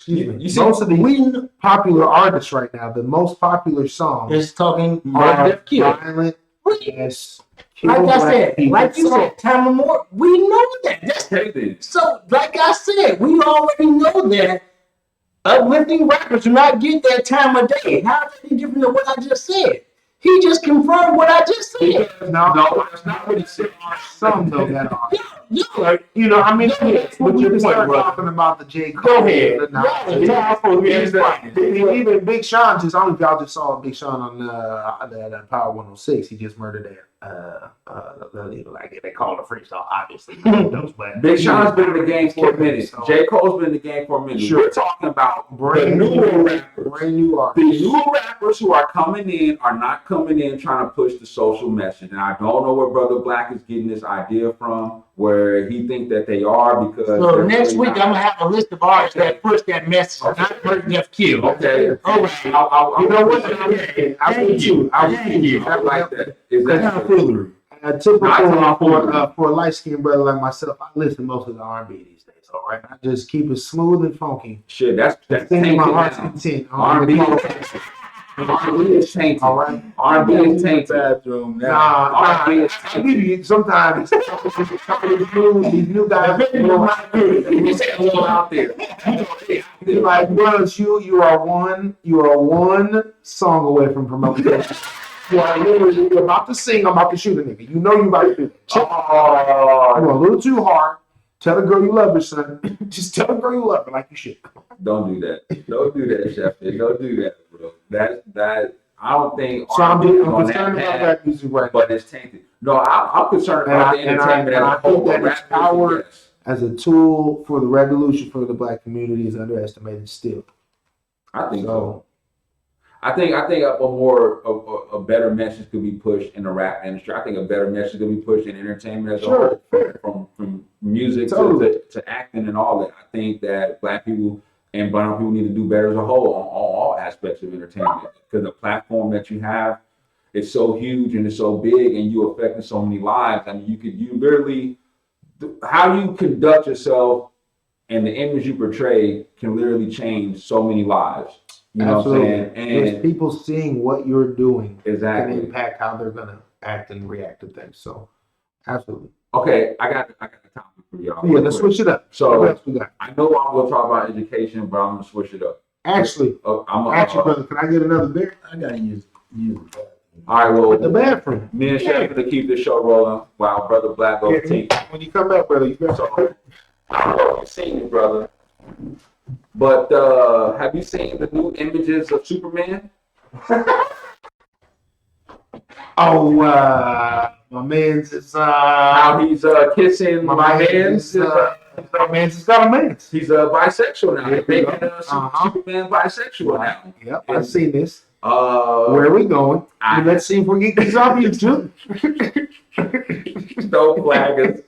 [SPEAKER 3] You see,
[SPEAKER 2] most of the popular artists right now, the most popular songs
[SPEAKER 4] It's talking
[SPEAKER 2] are
[SPEAKER 4] Def Kill.
[SPEAKER 2] violent. Yes,
[SPEAKER 4] Like I said,
[SPEAKER 2] people.
[SPEAKER 4] like you said, Time More, we know that. That's
[SPEAKER 3] Take this.
[SPEAKER 4] so. Like I said, we already know that uplifting rappers do not get that time of day. How is that any different than what I just said? He just confirmed what I just said.
[SPEAKER 2] No,
[SPEAKER 3] No, that's not what he said.
[SPEAKER 2] some though that are.
[SPEAKER 4] Yo,
[SPEAKER 2] You know, I mean,
[SPEAKER 4] Yes,
[SPEAKER 2] when
[SPEAKER 4] but
[SPEAKER 2] you
[SPEAKER 4] your
[SPEAKER 2] start
[SPEAKER 4] point,
[SPEAKER 2] talking about the J. Cole,
[SPEAKER 4] Go ahead.
[SPEAKER 2] even Big Sean just, I don't know if y'all just saw Big Sean on that Power 106. He just murdered that. Like they call it a freestyle, obviously. But
[SPEAKER 3] Big Sean's been in the game for a minute.
[SPEAKER 2] So,
[SPEAKER 3] J. Cole's been in the game for a minute.
[SPEAKER 2] Sure.
[SPEAKER 3] We're talking about
[SPEAKER 2] brand
[SPEAKER 3] the newer
[SPEAKER 2] new
[SPEAKER 3] rappers.
[SPEAKER 2] brand new
[SPEAKER 3] The
[SPEAKER 2] artists.
[SPEAKER 3] new rappers who are coming in are not coming in trying to push the social message. And I don't know where Brother Black is getting this idea from, where he think that they are because.
[SPEAKER 4] so next
[SPEAKER 3] really
[SPEAKER 4] week
[SPEAKER 3] not.
[SPEAKER 4] I'm gonna have a list of artists that push that message, not Murder Def Kill.
[SPEAKER 3] Okay.
[SPEAKER 4] All right.
[SPEAKER 2] You know what? I would you. I
[SPEAKER 3] like that.
[SPEAKER 2] That's
[SPEAKER 3] Exactly.
[SPEAKER 2] typical
[SPEAKER 3] Not
[SPEAKER 2] for a light skinned brother like myself. I listen most of the R&B these days. All right, I just keep it smooth and funky.
[SPEAKER 3] Shit, that's
[SPEAKER 2] Singing my
[SPEAKER 3] tainted
[SPEAKER 2] heart's
[SPEAKER 3] now.
[SPEAKER 2] content.
[SPEAKER 3] R&B is tainted.
[SPEAKER 2] All right.
[SPEAKER 3] R&B is tainted.
[SPEAKER 4] Bathroom
[SPEAKER 2] Nah, I give you sometimes these new guys.
[SPEAKER 3] You say a little out there.
[SPEAKER 2] You're like, brothers, you are one song away from promoting. You are literally you're about to sing, I'm about to shoot a nigga. You know you about to do it. You're a little too hard. Tell the girl you love her, son. Just tell the girl you love her like you should.
[SPEAKER 3] Don't do that. Don't do that, Chef. Don't do that, bro. That I don't think.
[SPEAKER 2] So I'm
[SPEAKER 3] R&B is on
[SPEAKER 2] concerned
[SPEAKER 3] that
[SPEAKER 2] about
[SPEAKER 3] path,
[SPEAKER 2] that music right now.
[SPEAKER 3] but it's tainted. No, I'm concerned about the entertainment as a
[SPEAKER 2] I
[SPEAKER 3] whole.
[SPEAKER 2] think that its
[SPEAKER 3] Rap
[SPEAKER 2] power
[SPEAKER 3] music, yes.
[SPEAKER 2] as a tool for the revolution for the black community is underestimated still.
[SPEAKER 3] I think so. I think a better message could be pushed in the rap industry. I think a better message could be pushed in entertainment as a
[SPEAKER 2] Sure.
[SPEAKER 3] whole, from music
[SPEAKER 2] Totally.
[SPEAKER 3] to acting and all that. I think that black people and brown people need to do better as a whole on all aspects of entertainment, because the platform that you have is so huge and it's so big, and you're affecting so many lives. I mean, you literally, how you conduct yourself and the image you portray can literally change so many lives. You know what I'm saying?
[SPEAKER 2] Just
[SPEAKER 3] And
[SPEAKER 2] people seeing what you're doing
[SPEAKER 3] exactly.
[SPEAKER 2] can impact how they're gonna act and react to things. So, absolutely.
[SPEAKER 3] Okay, I got the topic for y'all.
[SPEAKER 2] Yeah, let's switch it up. What
[SPEAKER 3] So
[SPEAKER 2] else we got?
[SPEAKER 3] I know I'm gonna talk about education, but I'm gonna switch it up.
[SPEAKER 2] Actually,
[SPEAKER 3] I'm
[SPEAKER 2] brother, can I get another beer?
[SPEAKER 4] I gotta use
[SPEAKER 3] all right. Well,
[SPEAKER 2] The bathroom.
[SPEAKER 3] me and Chef gonna keep this show rolling while Brother Black goes team.
[SPEAKER 2] When you come back, brother, you got
[SPEAKER 3] So I don't know if you've seen it, brother, but have you seen the new images of Superman?
[SPEAKER 2] Oh, my man's is
[SPEAKER 3] How he's kissing my man's.
[SPEAKER 2] my man's has got a man's.
[SPEAKER 3] He's bisexual now. They're making
[SPEAKER 2] Uh-huh.
[SPEAKER 3] Superman bisexual now.
[SPEAKER 2] Yep, I've seen this.
[SPEAKER 3] Uh,
[SPEAKER 2] Where are we going?
[SPEAKER 3] I-
[SPEAKER 2] Let's see if we get these off YouTube.
[SPEAKER 3] Don't flag us.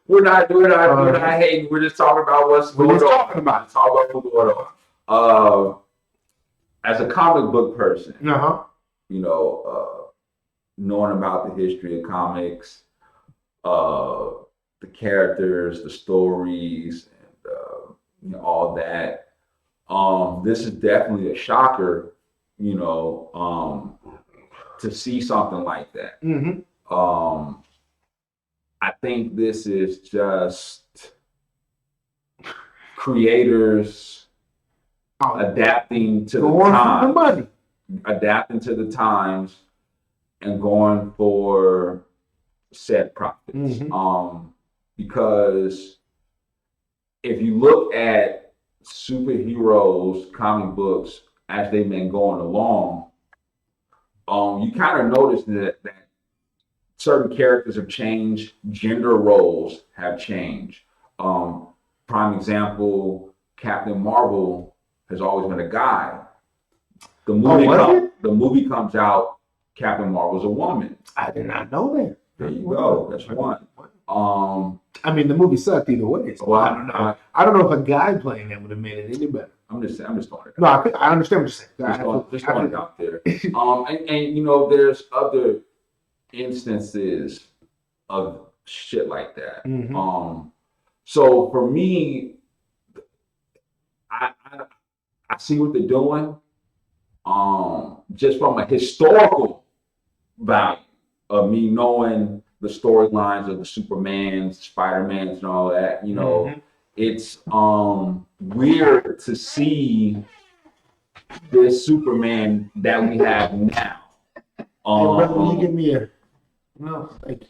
[SPEAKER 3] We're not hating. We're just talking about what's
[SPEAKER 2] We're
[SPEAKER 3] going
[SPEAKER 2] just
[SPEAKER 3] on.
[SPEAKER 2] talking about it.
[SPEAKER 3] Talk about what's going on. As a comic book person,
[SPEAKER 2] Uh-huh.
[SPEAKER 3] you know, knowing about the history of comics, the characters, the stories, and all that. This is definitely a shocker, to see something like that.
[SPEAKER 2] Mm-hmm.
[SPEAKER 3] I think this is just creators adapting to the
[SPEAKER 2] Going for the
[SPEAKER 3] times,
[SPEAKER 2] money.
[SPEAKER 3] adapting to the times, and going for set profits.
[SPEAKER 2] Mhm.
[SPEAKER 3] because if you look at superheroes comic books as they've been going along, you kind of notice that certain characters have changed, gender roles have changed. Prime example, Captain Marvel has always been a guy. The movie comes out, Captain Marvel's a woman.
[SPEAKER 2] I did not know that.
[SPEAKER 3] There you go. That's one.
[SPEAKER 2] I mean, the movie sucked either way. So
[SPEAKER 3] Well,
[SPEAKER 2] I don't know. I don't know if a guy playing that would have made it any better.
[SPEAKER 3] I'm just throwing it out.
[SPEAKER 2] No, I understand what you're saying.
[SPEAKER 3] Just throwing it out there. And you know, there's other instances of shit like that.
[SPEAKER 2] Mhm.
[SPEAKER 3] So for me, I see what they're doing. Just from a historical value of me knowing the storylines of the Supermans, Spider-Mans, and all that, you know, it's weird to see this Superman that we have now.
[SPEAKER 2] Hey, brother, will you give me a no? Thank you.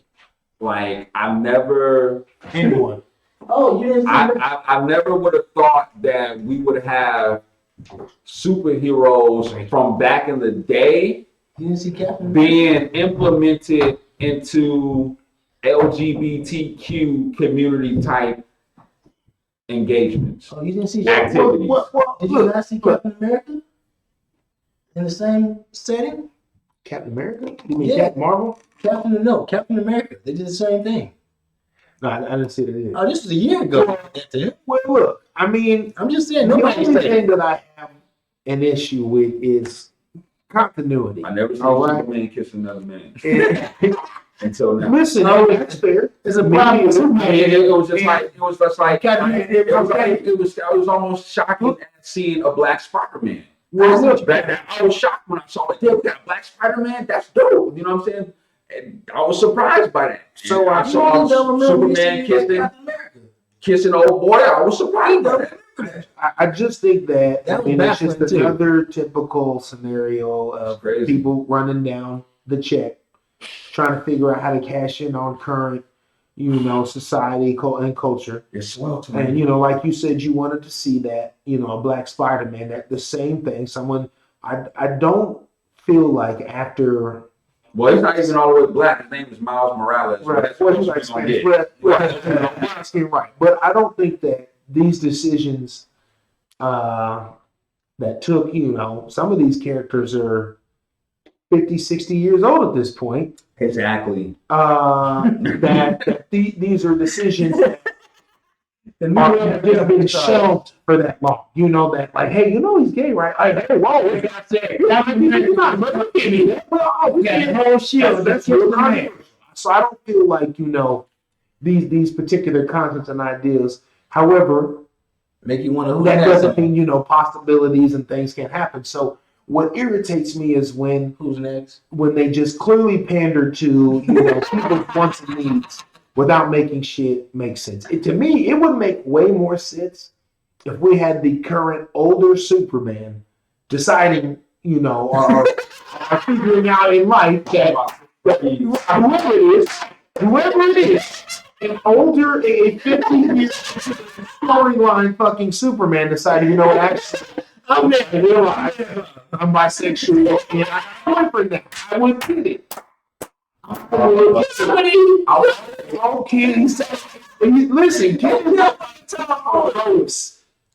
[SPEAKER 3] Like I've never
[SPEAKER 2] Anyone?
[SPEAKER 4] Oh, you didn't see that?
[SPEAKER 3] I never would have thought that we would have superheroes from back in the day
[SPEAKER 4] You didn't see Captain?
[SPEAKER 3] being implemented into LGBTQ community type engagements.
[SPEAKER 4] Oh, you didn't see
[SPEAKER 3] Activities.
[SPEAKER 4] Did you not see Captain America in the same setting?
[SPEAKER 2] Captain America? You mean
[SPEAKER 4] Yeah.
[SPEAKER 2] Captain Marvel?
[SPEAKER 4] Captain America. They did the same thing.
[SPEAKER 2] No, I didn't see that either.
[SPEAKER 4] Oh, this was a year ago.
[SPEAKER 2] Well, look, I mean,
[SPEAKER 4] I'm just saying,
[SPEAKER 2] the
[SPEAKER 4] nobody
[SPEAKER 2] only
[SPEAKER 4] said
[SPEAKER 2] thing that I have an issue with is continuity.
[SPEAKER 3] I never seen
[SPEAKER 2] All right.
[SPEAKER 3] Superman kiss another man
[SPEAKER 2] And-
[SPEAKER 3] until now.
[SPEAKER 2] Listen, that's fair.
[SPEAKER 4] It's a
[SPEAKER 2] Maybe
[SPEAKER 4] problem with
[SPEAKER 2] it's-
[SPEAKER 4] Superman.
[SPEAKER 3] It was just like
[SPEAKER 2] Captain-
[SPEAKER 3] it was almost shocking seeing a black Spider-Man.
[SPEAKER 2] Well, look,
[SPEAKER 3] I was shocked when I saw it. Yeah, we got a black Spider-Man. That's dope. You know what I'm saying? And I was surprised by that.
[SPEAKER 2] So
[SPEAKER 3] And
[SPEAKER 2] I
[SPEAKER 3] saw Superman kissing old boy. I was surprised by that.
[SPEAKER 2] I just think that,
[SPEAKER 4] That
[SPEAKER 2] I
[SPEAKER 4] was
[SPEAKER 2] mean, it's just
[SPEAKER 4] baffling, too.
[SPEAKER 2] another typical scenario of
[SPEAKER 3] Crazy.
[SPEAKER 2] people running down the check, trying to figure out how to cash in on current, society and culture.
[SPEAKER 3] It's slow to
[SPEAKER 2] And, like you said, you wanted to see that, a black Spider-Man, that the same thing. I don't feel like after.
[SPEAKER 3] Well, he's not even all the way black. His name is Miles Morales. So
[SPEAKER 2] Right.
[SPEAKER 3] that's
[SPEAKER 2] Well,
[SPEAKER 3] what
[SPEAKER 2] he's
[SPEAKER 3] we're
[SPEAKER 2] like
[SPEAKER 3] gonna
[SPEAKER 2] Spanish,
[SPEAKER 3] get.
[SPEAKER 2] right. But I don't think that these decisions that took, some of these characters are 50, 60 years old at this point.
[SPEAKER 3] Exactly.
[SPEAKER 2] These are decisions that have just been shelved for that long. That, like, hey, he's gay, right? Like, hey, whoa, we got that. So I don't feel like, these particular concepts and ideas. However,
[SPEAKER 4] Make you want to
[SPEAKER 2] that doesn't mean, possibilities and things can't happen. So what irritates me is when
[SPEAKER 4] Who's next?
[SPEAKER 2] they just clearly pander to, people's wants and needs without making shit make sense. To me, it would make way more sense if we had the current older Superman deciding, or figuring out in life that whoever it is, an older, a 50-year storyline fucking Superman decided, actually, I'm bisexual and I have a boyfriend now. I wouldn't get it. Listen,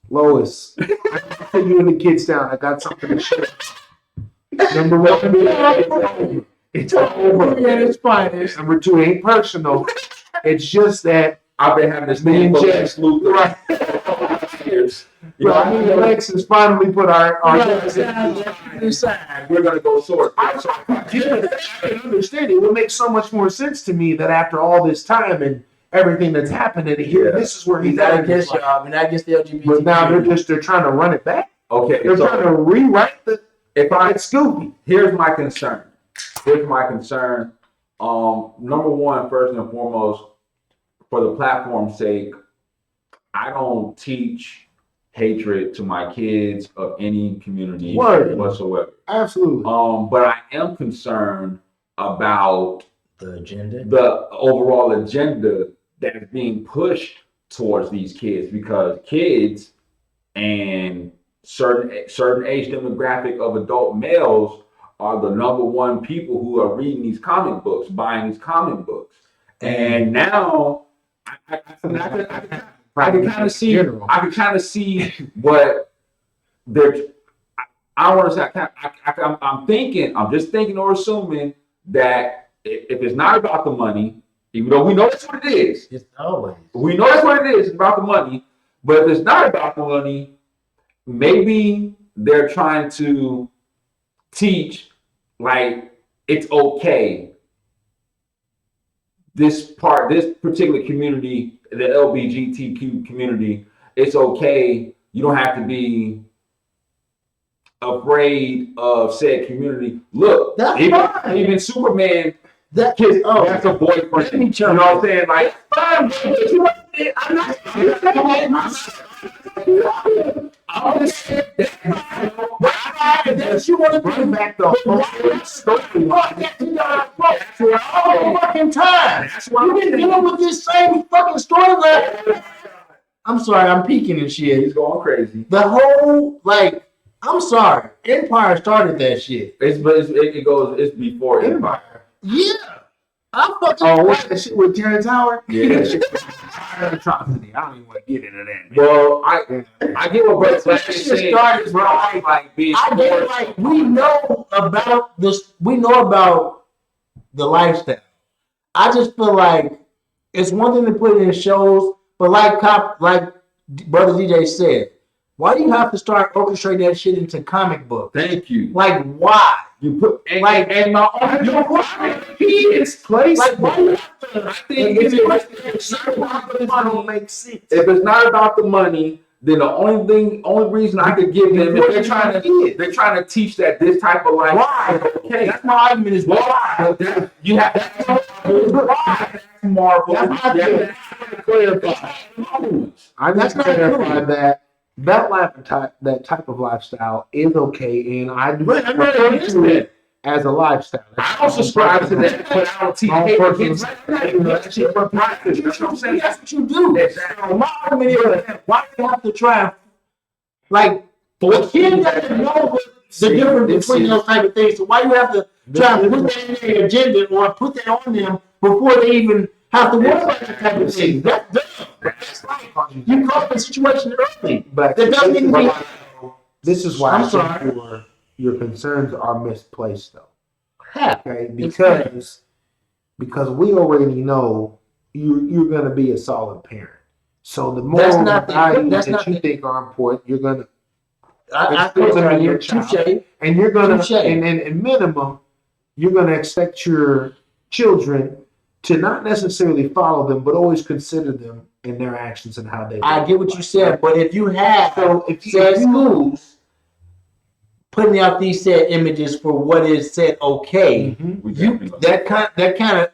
[SPEAKER 2] Lois, I can put you and the kids down. I got something to share. Number one, it's over.
[SPEAKER 4] Yeah, it's fine.
[SPEAKER 2] Number two, it ain't personal. It's just that
[SPEAKER 3] I've been having this
[SPEAKER 2] me
[SPEAKER 3] thing
[SPEAKER 2] and
[SPEAKER 3] for
[SPEAKER 2] Jess,
[SPEAKER 3] Luke years. You know,
[SPEAKER 2] me and Alexis finally put our
[SPEAKER 3] we're gonna go short.
[SPEAKER 2] I can understand it. It would make so much more sense to me that after all this time and everything that's happening here, this is where he's
[SPEAKER 4] Not
[SPEAKER 2] at.
[SPEAKER 4] against y'all, but not against the LGBT.
[SPEAKER 2] But now they're trying to run it back.
[SPEAKER 3] Okay,
[SPEAKER 2] They're
[SPEAKER 3] so
[SPEAKER 2] trying to rewrite the it's Scooby.
[SPEAKER 3] here's my concern. Number one, first and foremost, for the platform's sake, I don't teach hatred to my kids of any community
[SPEAKER 2] Word.
[SPEAKER 3] whatsoever.
[SPEAKER 2] Absolutely.
[SPEAKER 3] But I am concerned about
[SPEAKER 4] the agenda.
[SPEAKER 3] the overall agenda that's being pushed towards these kids, because kids and certain age demographic of adult males are the number one people who are reading these comic books, buying these comic books. And now I can kind of see, what they're. I want to say, I'm just thinking or assuming that if it's not about the money, even though we know that's what it is,
[SPEAKER 4] It's always.
[SPEAKER 3] we know that's what it is, it's about the money. But if it's not about the money, maybe they're trying to teach, like, it's okay. This particular community, the LGBTQ community, it's okay. You don't have to be afraid of said community. Look,
[SPEAKER 4] That's fine.
[SPEAKER 3] even Superman,
[SPEAKER 4] That
[SPEAKER 3] that's a boyfriend.
[SPEAKER 4] Let me
[SPEAKER 3] You know what I'm saying? Like,
[SPEAKER 4] I'm not.
[SPEAKER 3] I'm just saying
[SPEAKER 4] That you want to bring back the whole story. All the fucking time. You've been dealing with this same fucking storyline. I'm sorry, I'm peeking and shit.
[SPEAKER 3] he's going crazy.
[SPEAKER 4] The whole, like, I'm sorry, Empire started that shit.
[SPEAKER 3] It's before Empire.
[SPEAKER 4] Yeah. I fucking.
[SPEAKER 2] Oh, what's that shit with Terrence Howard?
[SPEAKER 3] Yeah.
[SPEAKER 2] Atrocity. I don't even want to get into that, man.
[SPEAKER 3] Well, I get what Brett Black is saying. Like being
[SPEAKER 4] I get, like, we know about this. We know about the lifestyle. I just feel like it's one thing to put it in shows, but like Brother DJ said, why do you have to start orchestrating that shit into comic books?
[SPEAKER 3] Thank you.
[SPEAKER 4] Like, why?
[SPEAKER 3] You put
[SPEAKER 4] Like,
[SPEAKER 3] and my
[SPEAKER 2] It's place.
[SPEAKER 4] like, why you have to?
[SPEAKER 3] I think
[SPEAKER 2] It's not about the money. Don't make sense.
[SPEAKER 3] if it's not about the money, then the only reason I could give them is they're trying to teach that this type of life.
[SPEAKER 4] Why?
[SPEAKER 3] Okay.
[SPEAKER 4] That's my argument. Is why?
[SPEAKER 3] You have that's Marvel.
[SPEAKER 4] That's not
[SPEAKER 3] You
[SPEAKER 4] good.
[SPEAKER 3] have to clarify.
[SPEAKER 2] I
[SPEAKER 4] That's
[SPEAKER 2] just
[SPEAKER 4] not
[SPEAKER 2] clarify
[SPEAKER 4] true.
[SPEAKER 2] that type of lifestyle is okay, and I do
[SPEAKER 3] But I'm not against that.
[SPEAKER 2] as a lifestyle.
[SPEAKER 3] I don't subscribe to that, but I don't teach kids. That's your practice. That's what I'm saying.
[SPEAKER 4] That's what you do.
[SPEAKER 3] Exactly.
[SPEAKER 4] So my argument is, why do you have to try and, like, the kid doesn't know the difference between those type of things, so why you have to try and put that in their agenda or put that on them before they even have to worry about that type of thing? That's dumb. That's like, you caught the situation early.
[SPEAKER 2] But
[SPEAKER 4] That doesn't even be.
[SPEAKER 2] this is why
[SPEAKER 4] I'm
[SPEAKER 2] I
[SPEAKER 4] sorry.
[SPEAKER 2] think your concerns are misplaced, though.
[SPEAKER 4] How?
[SPEAKER 2] Okay, because we already know you're going to be a solid parent. So the
[SPEAKER 4] That's
[SPEAKER 2] moral
[SPEAKER 4] not the-
[SPEAKER 2] values
[SPEAKER 4] that's
[SPEAKER 2] that
[SPEAKER 4] not
[SPEAKER 2] you
[SPEAKER 4] the-
[SPEAKER 2] think are important, you're going to,
[SPEAKER 4] I
[SPEAKER 2] It's still gonna be your
[SPEAKER 4] touche.
[SPEAKER 2] child. and you're going
[SPEAKER 4] Touche.
[SPEAKER 2] to, and in minimum, you're going to expect your children to not necessarily follow them, but always consider them in their actions and how they.
[SPEAKER 4] I
[SPEAKER 2] live.
[SPEAKER 4] get what you said, but if you have
[SPEAKER 2] So if you,
[SPEAKER 4] said schools putting out these said images for what is said okay,
[SPEAKER 2] Mhm.
[SPEAKER 4] you that kind of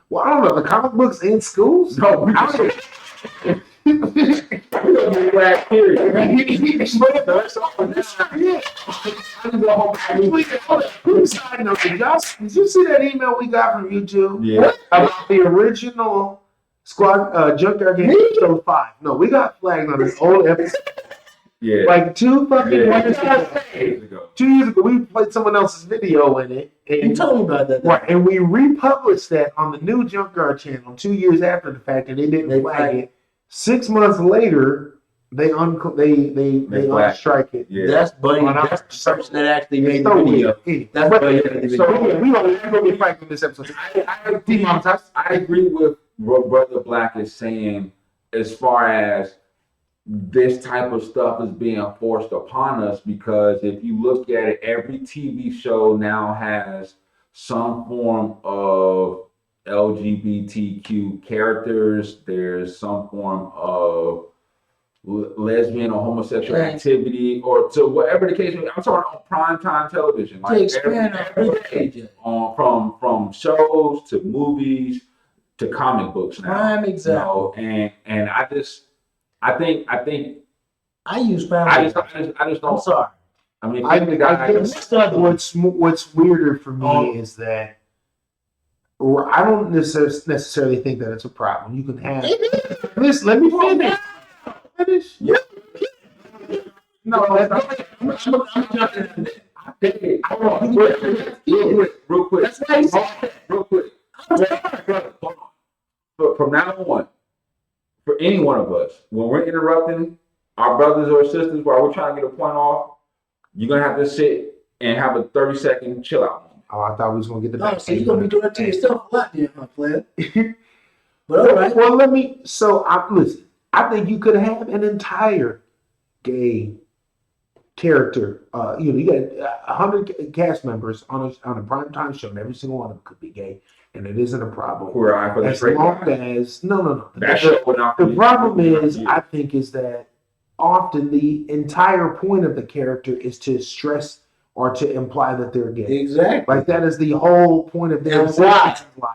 [SPEAKER 2] Well, I don't know, the comic books in schools.
[SPEAKER 3] No, we
[SPEAKER 2] I
[SPEAKER 3] just-
[SPEAKER 2] don't- Side note, did you see that email we got from YouTube
[SPEAKER 3] Yeah.
[SPEAKER 2] about the original Junkyard Game episode 5? No, we got flagged on this old episode.
[SPEAKER 3] Yeah.
[SPEAKER 2] Like 2 fucking years ago.
[SPEAKER 3] Years ago.
[SPEAKER 2] 2 years ago, we played someone else's video in it.
[SPEAKER 4] you
[SPEAKER 2] And,
[SPEAKER 4] told me about that.
[SPEAKER 2] right, and we republished that on the new Junkyard channel 2 years after the fact, and they didn't
[SPEAKER 4] They
[SPEAKER 2] flag
[SPEAKER 4] flagged
[SPEAKER 2] it. 6 months later, they
[SPEAKER 3] flagged.
[SPEAKER 2] unstrike it.
[SPEAKER 3] Yeah.
[SPEAKER 4] That's Buddy.
[SPEAKER 2] On our-
[SPEAKER 4] That's the person that actually made
[SPEAKER 2] It's
[SPEAKER 4] the
[SPEAKER 2] so
[SPEAKER 4] video.
[SPEAKER 2] weird. Anyway,
[SPEAKER 4] That's
[SPEAKER 2] but-
[SPEAKER 4] Buddy that made the
[SPEAKER 2] so
[SPEAKER 4] video.
[SPEAKER 2] we gonna get flagged in this episode.
[SPEAKER 3] I agree with what Brother Black is saying as far as this type of stuff is being forced upon us, because if you look at it, every TV show now has some form of LGBTQ characters. There's some form of lesbian or homosexual
[SPEAKER 4] Right.
[SPEAKER 3] activity, or to whatever the case may be. I'm talking on primetime television,
[SPEAKER 4] To expand
[SPEAKER 3] every
[SPEAKER 4] on
[SPEAKER 3] day, from shows to movies to comic books now.
[SPEAKER 4] Prime
[SPEAKER 3] You
[SPEAKER 4] example.
[SPEAKER 3] know, and I think
[SPEAKER 4] I use
[SPEAKER 3] I
[SPEAKER 4] Family
[SPEAKER 3] just
[SPEAKER 4] Guy.
[SPEAKER 3] I just
[SPEAKER 4] I'm
[SPEAKER 3] don't.
[SPEAKER 4] sorry.
[SPEAKER 3] I mean,
[SPEAKER 2] I
[SPEAKER 3] Family Guy.
[SPEAKER 2] guess what's weirder for me is that I don't necessarily think that it's a problem. You can have. Listen, let me finish.
[SPEAKER 3] Yeah. No,
[SPEAKER 4] I'm
[SPEAKER 3] real quick.
[SPEAKER 4] That's why he said
[SPEAKER 3] Real quick. But from now on, for any one of us, when we're interrupting our brothers or sisters while we're trying to get a point off, you're gonna have to sit and have a 30-second chill out moment.
[SPEAKER 2] Oh, I thought we was gonna get the
[SPEAKER 4] No,
[SPEAKER 2] back.
[SPEAKER 4] so you're gonna be doing it to yourself a lot, then, my player. But all right.
[SPEAKER 2] Well, listen. I think you could have an entire gay character. You got 100 cast members on a primetime show, and every single one of them could be gay, and it isn't a problem.
[SPEAKER 3] Queer Eye for the
[SPEAKER 2] As
[SPEAKER 3] Straight
[SPEAKER 2] long
[SPEAKER 3] Guy.
[SPEAKER 2] as no.
[SPEAKER 3] That show would not
[SPEAKER 2] The
[SPEAKER 3] be-
[SPEAKER 2] problem is, I think, is that often the entire point of the character is to stress or to imply that they're gay.
[SPEAKER 4] Exactly.
[SPEAKER 2] Like that is the whole point of their
[SPEAKER 4] And why?
[SPEAKER 2] life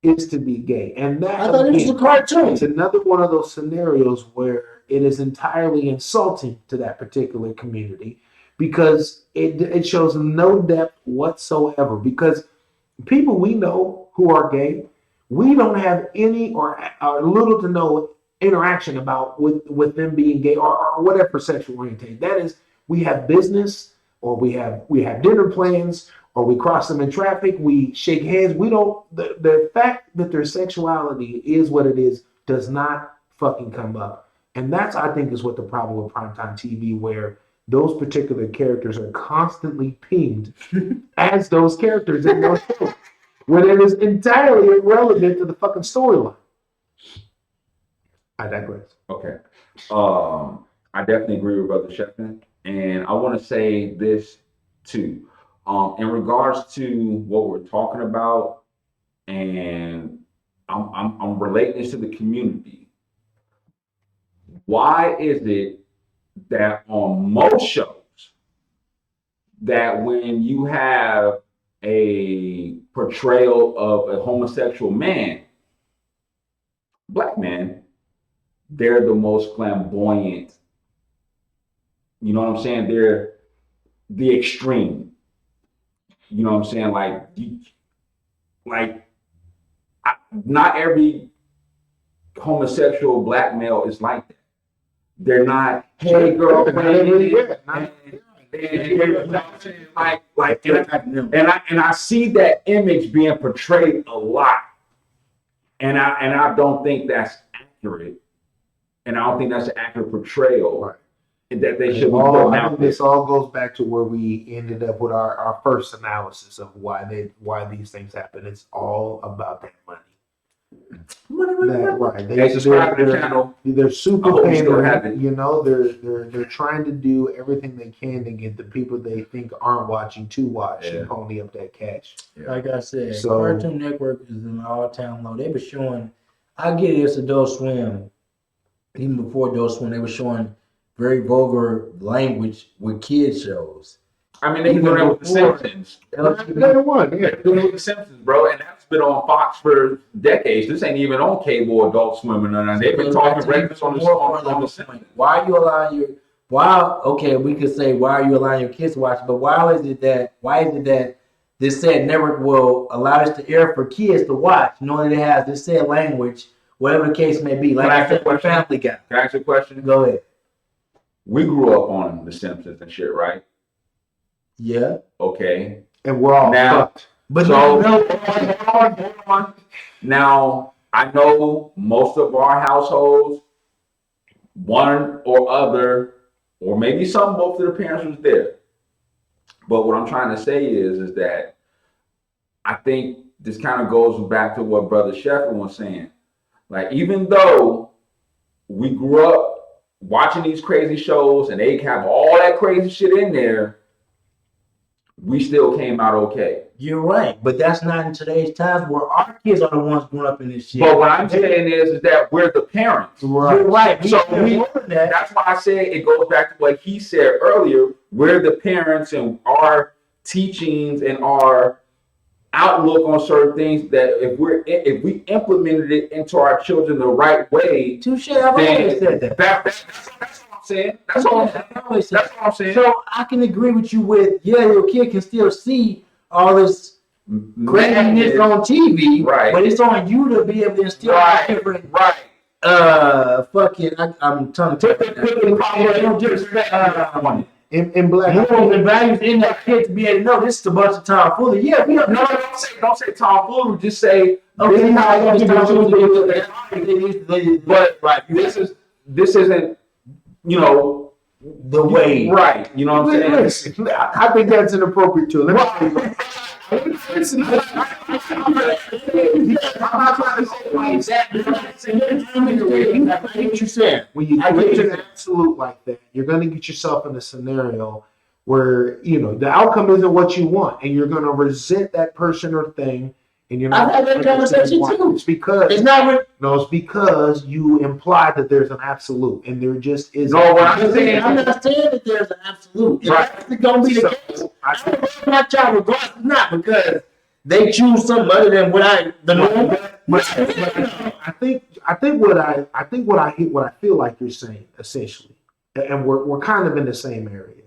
[SPEAKER 2] is to be gay, and that
[SPEAKER 4] I thought it was a cartoon.
[SPEAKER 2] it's another one of those scenarios where it is entirely insulting to that particular community because it shows no depth whatsoever. Because people we know who are gay, we don't have any or little to no interaction about with them being gay or whatever sexual orientation. That is, we have business or we have dinner plans or we cross them in traffic, we shake hands. We don't the fact that their sexuality is what it is does not fucking come up. And that's, I think, is what the problem with primetime TV, where those particular characters are constantly pinged as those characters in those shows, when it is entirely irrelevant to the fucking storyline. I digress.
[SPEAKER 3] Okay. I definitely agree with Brother Sheffin. And I want to say this too. In regards to what we're talking about, and I'm relating this to the community. Why is it that on most shows that when you have a portrayal of a homosexual man, black man, they're the most flamboyant? You know what I'm saying? They're the extreme. You know what I'm saying? Not every homosexual black male is like that. They're not, hey girlfriend, and I see that image being portrayed a lot, and I don't think that's accurate, and I don't think that's an accurate portrayal.
[SPEAKER 2] Right.
[SPEAKER 3] That they should be
[SPEAKER 2] I
[SPEAKER 3] putting
[SPEAKER 2] think
[SPEAKER 3] out there.
[SPEAKER 2] this all goes back to where we ended up with our first analysis of why these things happen. It's all about that money. That, right.
[SPEAKER 3] Hey, subscribe to the channel.
[SPEAKER 2] They're super
[SPEAKER 3] I hope you still have
[SPEAKER 2] pandering.
[SPEAKER 3] it.
[SPEAKER 2] You know, they're trying to do everything they can to get the people they think aren't watching to watch
[SPEAKER 3] Yeah.
[SPEAKER 2] and pony up that cash.
[SPEAKER 4] Like I said,
[SPEAKER 2] So-
[SPEAKER 4] Cartoon Network is an all-time low. They were showing, I get it, it's Adult Swim. Even before Adult Swim, they were showing very vulgar language with kids shows.
[SPEAKER 3] I mean, they've been doing it with the
[SPEAKER 4] Before-
[SPEAKER 3] Simpsons.
[SPEAKER 2] Another one, yeah.
[SPEAKER 3] They're doing it with the Simpsons, bro, and that's been on Fox for decades. This ain't even on cable, Adult Swim, or nothing. They've been talking regulars on the Simpsons.
[SPEAKER 4] Why are you allowing your? Okay, we could say why are you allowing your kids to watch? But why is it that this said network will allow this to air for kids to watch, knowing that it has this said language, whatever the case may be? Like
[SPEAKER 3] Can I
[SPEAKER 4] I
[SPEAKER 3] ask you a
[SPEAKER 4] said, for
[SPEAKER 3] question?
[SPEAKER 4] Family Guy.
[SPEAKER 3] Can I ask you a question?
[SPEAKER 4] Go ahead.
[SPEAKER 3] We grew up on the Simpsons and shit, right?
[SPEAKER 4] Yeah,
[SPEAKER 3] Okay.
[SPEAKER 2] And we're all
[SPEAKER 3] Now-
[SPEAKER 2] fucked.
[SPEAKER 4] but
[SPEAKER 3] So,
[SPEAKER 4] no,
[SPEAKER 3] hold on. Now, I know most of our households, one or other, or maybe some, both of their parents was there. But what I'm trying to say is that I think this kind of goes back to what Brother Sheffield was saying. Like, even though we grew up watching these crazy shows and they have all that crazy shit in there, we still came out okay.
[SPEAKER 4] you're right. But that's not in today's times where our kids are the ones growing up in this shit.
[SPEAKER 3] But what I'm saying is that we're the parents.
[SPEAKER 4] You're right.
[SPEAKER 3] So we-
[SPEAKER 4] that.
[SPEAKER 3] That's why I say it goes back to what he said earlier. We're the parents, and our teachings and our outlook on certain things, that if we implemented it into our children the right way,
[SPEAKER 4] Touche. I've always said that.
[SPEAKER 3] that's what I'm saying. That's all.
[SPEAKER 4] I've always said
[SPEAKER 3] That's what I'm saying.
[SPEAKER 4] So I can agree with you with, yeah, your kid can still see all this creating this on TV,
[SPEAKER 3] Right.
[SPEAKER 4] but it's on you to be able to instill different.
[SPEAKER 3] Right.
[SPEAKER 4] I'm telling you,
[SPEAKER 2] In black,
[SPEAKER 4] morals and values in that kid to be able to know this is a bunch of tomfoolery. Yeah, we don't
[SPEAKER 3] No,
[SPEAKER 4] know.
[SPEAKER 3] don't say tomfoolery. Just say
[SPEAKER 4] Okay,
[SPEAKER 3] this is how you do
[SPEAKER 4] it.
[SPEAKER 3] But this isn't, you know,
[SPEAKER 4] The way.
[SPEAKER 3] right. You know what I'm saying?
[SPEAKER 2] listen, I think that's inappropriate too. Let me tell you.
[SPEAKER 3] Listen, I'm not trying to say like that.
[SPEAKER 4] I get what you're saying.
[SPEAKER 2] When you
[SPEAKER 4] I get
[SPEAKER 2] create
[SPEAKER 4] you.
[SPEAKER 2] an absolute like that, you're going to get yourself in a scenario where the outcome isn't what you want, and you're going to resent that person or thing, and you're not.
[SPEAKER 4] I've had that conversation
[SPEAKER 2] why.
[SPEAKER 4] too.
[SPEAKER 2] It's because it's because you imply that there's an absolute, and there just isn't.
[SPEAKER 3] No, what I'm saying,
[SPEAKER 4] I'm not saying that there's an absolute. If
[SPEAKER 3] Right.
[SPEAKER 4] that's going to be the case, I don't love my child regardless, not because they choose something other than the norm.
[SPEAKER 2] I think what I feel like you're saying essentially, and we're kind of in the same area,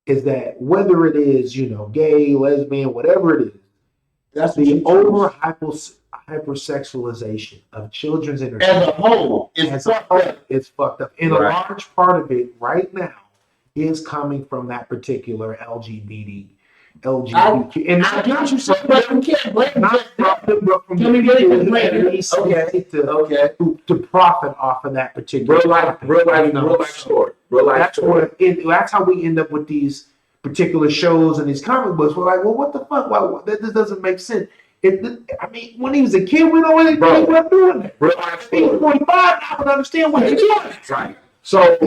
[SPEAKER 2] is that whether it is gay, lesbian, whatever it is,
[SPEAKER 4] That's what
[SPEAKER 2] the
[SPEAKER 4] you
[SPEAKER 2] over
[SPEAKER 4] choose.
[SPEAKER 2] hypersexualization of children's
[SPEAKER 4] As
[SPEAKER 2] entertainment
[SPEAKER 4] a whole,
[SPEAKER 2] as a whole, it's fucked up, and
[SPEAKER 3] Right.
[SPEAKER 2] a large part of it right now is coming from that particular LGBTQ, and
[SPEAKER 4] I get what you saying, but we can't blame
[SPEAKER 2] not from
[SPEAKER 4] Can we get it from later?
[SPEAKER 2] Okay. To profit off of that particular
[SPEAKER 3] real life story. Real life
[SPEAKER 2] That's
[SPEAKER 3] story.
[SPEAKER 2] that's how we end up with these particular shows and these comic books. We're like, well, what the fuck? Why, this doesn't make sense. I mean, when he was a kid, we know he wasn't doing that.
[SPEAKER 3] Real life
[SPEAKER 2] He was
[SPEAKER 3] story.
[SPEAKER 2] 45. I would understand what he's doing.
[SPEAKER 3] Right. So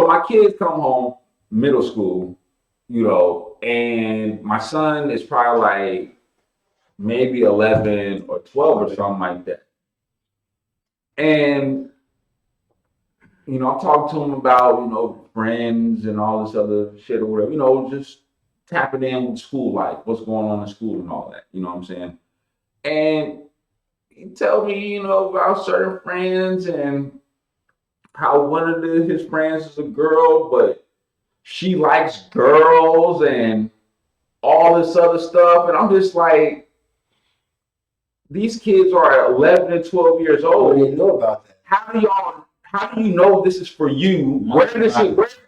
[SPEAKER 3] my kids come home middle school, and my son is probably like maybe 11 or 12 or something like that. And I'm talking to him about friends and all this other shit or whatever, just tapping in with school life, what's going on in school and all that, you know what I'm saying? And he tell me, about certain friends and how one of his friends is a girl, but she likes girls and all this other stuff. And I'm just like, these kids are 11 and 12 years
[SPEAKER 4] I
[SPEAKER 3] old.
[SPEAKER 4] didn't know about that.
[SPEAKER 3] How do you know this is for you? Where did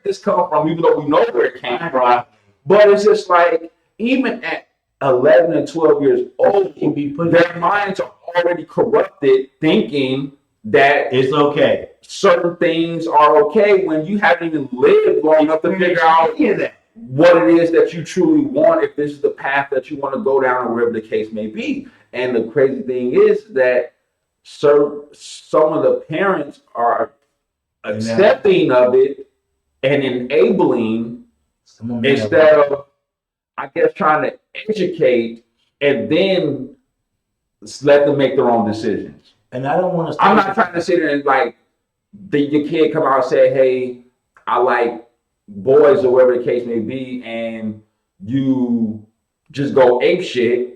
[SPEAKER 3] this come from? Even though we know where it came from, but it's just like, even at 11 and 12 years old, their minds are already corrupted, thinking that
[SPEAKER 4] It's okay.
[SPEAKER 3] certain things are okay when you haven't even lived long enough to figure out what it is that you truly want, if this is the path that you want to go down, or whatever the case may be. And the crazy thing is that some of the parents are accepting of it and enabling instead of, I guess, trying to educate and then let them make their own decisions.
[SPEAKER 4] And I don't want to.
[SPEAKER 3] I'm not trying to sit there and like your kid come out and say, "Hey, I like boys," or whatever the case may be, and you just go ape shit.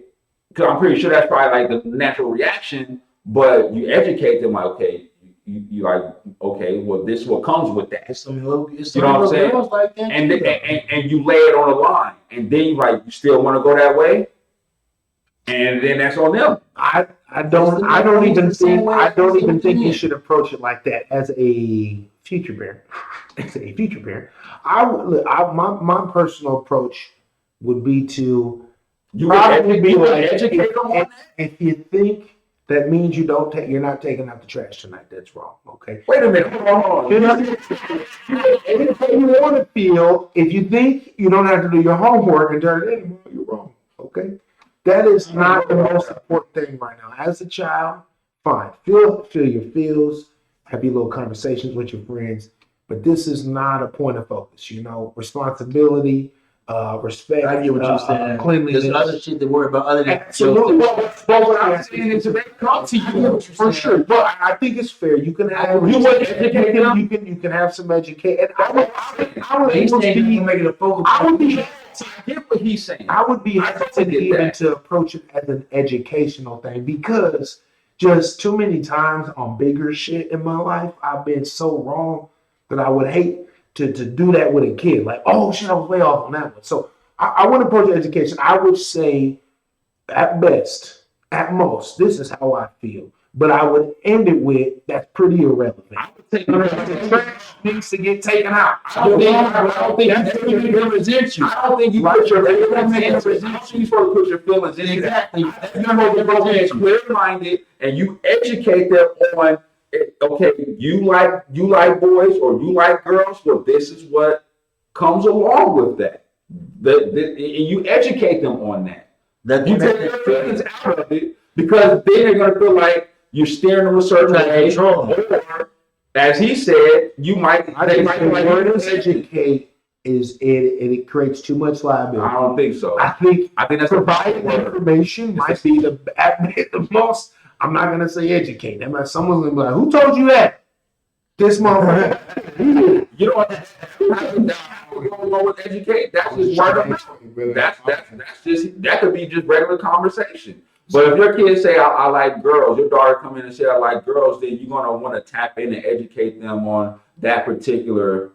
[SPEAKER 3] Because I'm pretty sure that's probably like the natural reaction. But you educate them like, okay, you like, okay, well, this is what comes with that.
[SPEAKER 4] Some little,
[SPEAKER 3] You know what I'm saying?
[SPEAKER 4] like that
[SPEAKER 3] And,
[SPEAKER 4] too,
[SPEAKER 3] and you lay it on the line, and then you still want to go that way, and then that's on them.
[SPEAKER 2] I don't even think you should approach it like that as a future parent. As a future parent, my personal approach would be to
[SPEAKER 3] Educate them on that.
[SPEAKER 2] if you think that means you're not taking out the trash tonight, that's wrong. Okay.
[SPEAKER 3] Wait a minute, hold on.
[SPEAKER 2] If you want to feel, if you think you don't have to do your homework and turn it in, you're wrong. Okay. That is not the most important thing right now. As a child, fine. Feel your feels, have your little conversations with your friends, but this is not a point of focus. Responsibility, respect.
[SPEAKER 4] I get what you're saying.
[SPEAKER 2] Cleanliness.
[SPEAKER 4] There's other shit to worry about other than
[SPEAKER 2] Absolutely.
[SPEAKER 3] But what I'm saying is, if they come to you,
[SPEAKER 2] For sure, but I think it's fair. You can have
[SPEAKER 3] You would educate them?
[SPEAKER 2] You can have some education. I would
[SPEAKER 4] He's
[SPEAKER 2] almost
[SPEAKER 4] saying
[SPEAKER 2] be
[SPEAKER 4] you make it a focal
[SPEAKER 3] I would be.
[SPEAKER 4] point.
[SPEAKER 3] I get what he's saying.
[SPEAKER 2] I would be
[SPEAKER 3] I
[SPEAKER 2] hesitant
[SPEAKER 3] totally get
[SPEAKER 2] even
[SPEAKER 3] that.
[SPEAKER 2] to approach it as an educational thing, because just too many times on bigger shit in my life, I've been so wrong that I would hate to do that with a kid. Like, oh shit, I was way off on that one. So I want to approach education. I would say at best, at most, this is how I feel. But I would end it with that's pretty irrelevant.
[SPEAKER 3] I would take the trash needs to get taken out. I don't think you put your feelings into. You're supposed to put your feelings into.
[SPEAKER 4] Exactly.
[SPEAKER 3] You're supposed to be clear-minded and you educate them on. Okay, you like boys or you like girls. Well, this is what comes along with that. You educate them on that. You take their feelings out of it because then they're gonna feel like you're steering them a certain way. Or, as he said, they might
[SPEAKER 2] the word educate it creates too much liability.
[SPEAKER 3] I don't think so.
[SPEAKER 2] I think
[SPEAKER 3] that's
[SPEAKER 2] providing information might be the most. I'm not gonna say educate. Someone's gonna be like, "Who told you that?" This motherfucker.
[SPEAKER 3] You know what? We don't know what educate. That's just word of mouth. That's just that could be just regular conversation. But if your kids say I like girls, your daughter come in and say I like girls, then you're gonna want to tap in and educate them on that particular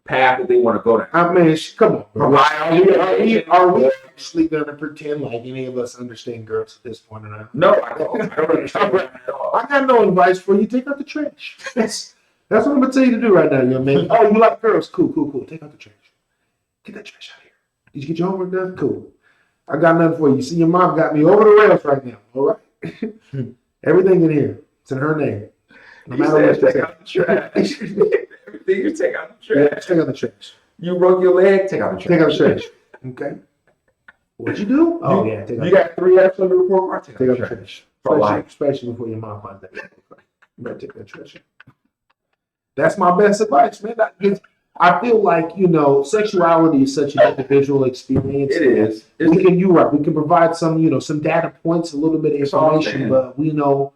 [SPEAKER 3] path that they want to go down.
[SPEAKER 2] I mean, come on, bro. Are we actually gonna pretend like any of us understand girls at this point or not?
[SPEAKER 3] No, I don't understand that at all.
[SPEAKER 2] I got no advice for you. Take out the trash. That's what I'm gonna tell you to do right now, young man. Oh, you like girls? Cool. Take out the trash. Get that trash out of here. Did you get your homework done? Cool. I got nothing for you. See, your mom got me over the rails right now. All right. Everything in here. It's in her name. No matter what.
[SPEAKER 3] Take out the trash. Everything you take out the trash.
[SPEAKER 2] Yeah, take out the trash.
[SPEAKER 3] You broke your leg. Take out the trash.
[SPEAKER 2] Take out the trash. Okay. What'd you do? Oh yeah.
[SPEAKER 3] You got 3 F's on the report card.
[SPEAKER 2] Take out the trash. Especially before your mom finds that. You better take that trash. That's my best advice, man. I feel like, sexuality is such an individual experience.
[SPEAKER 3] It is.
[SPEAKER 2] You're right. We can provide some data points, a little bit of information, but we know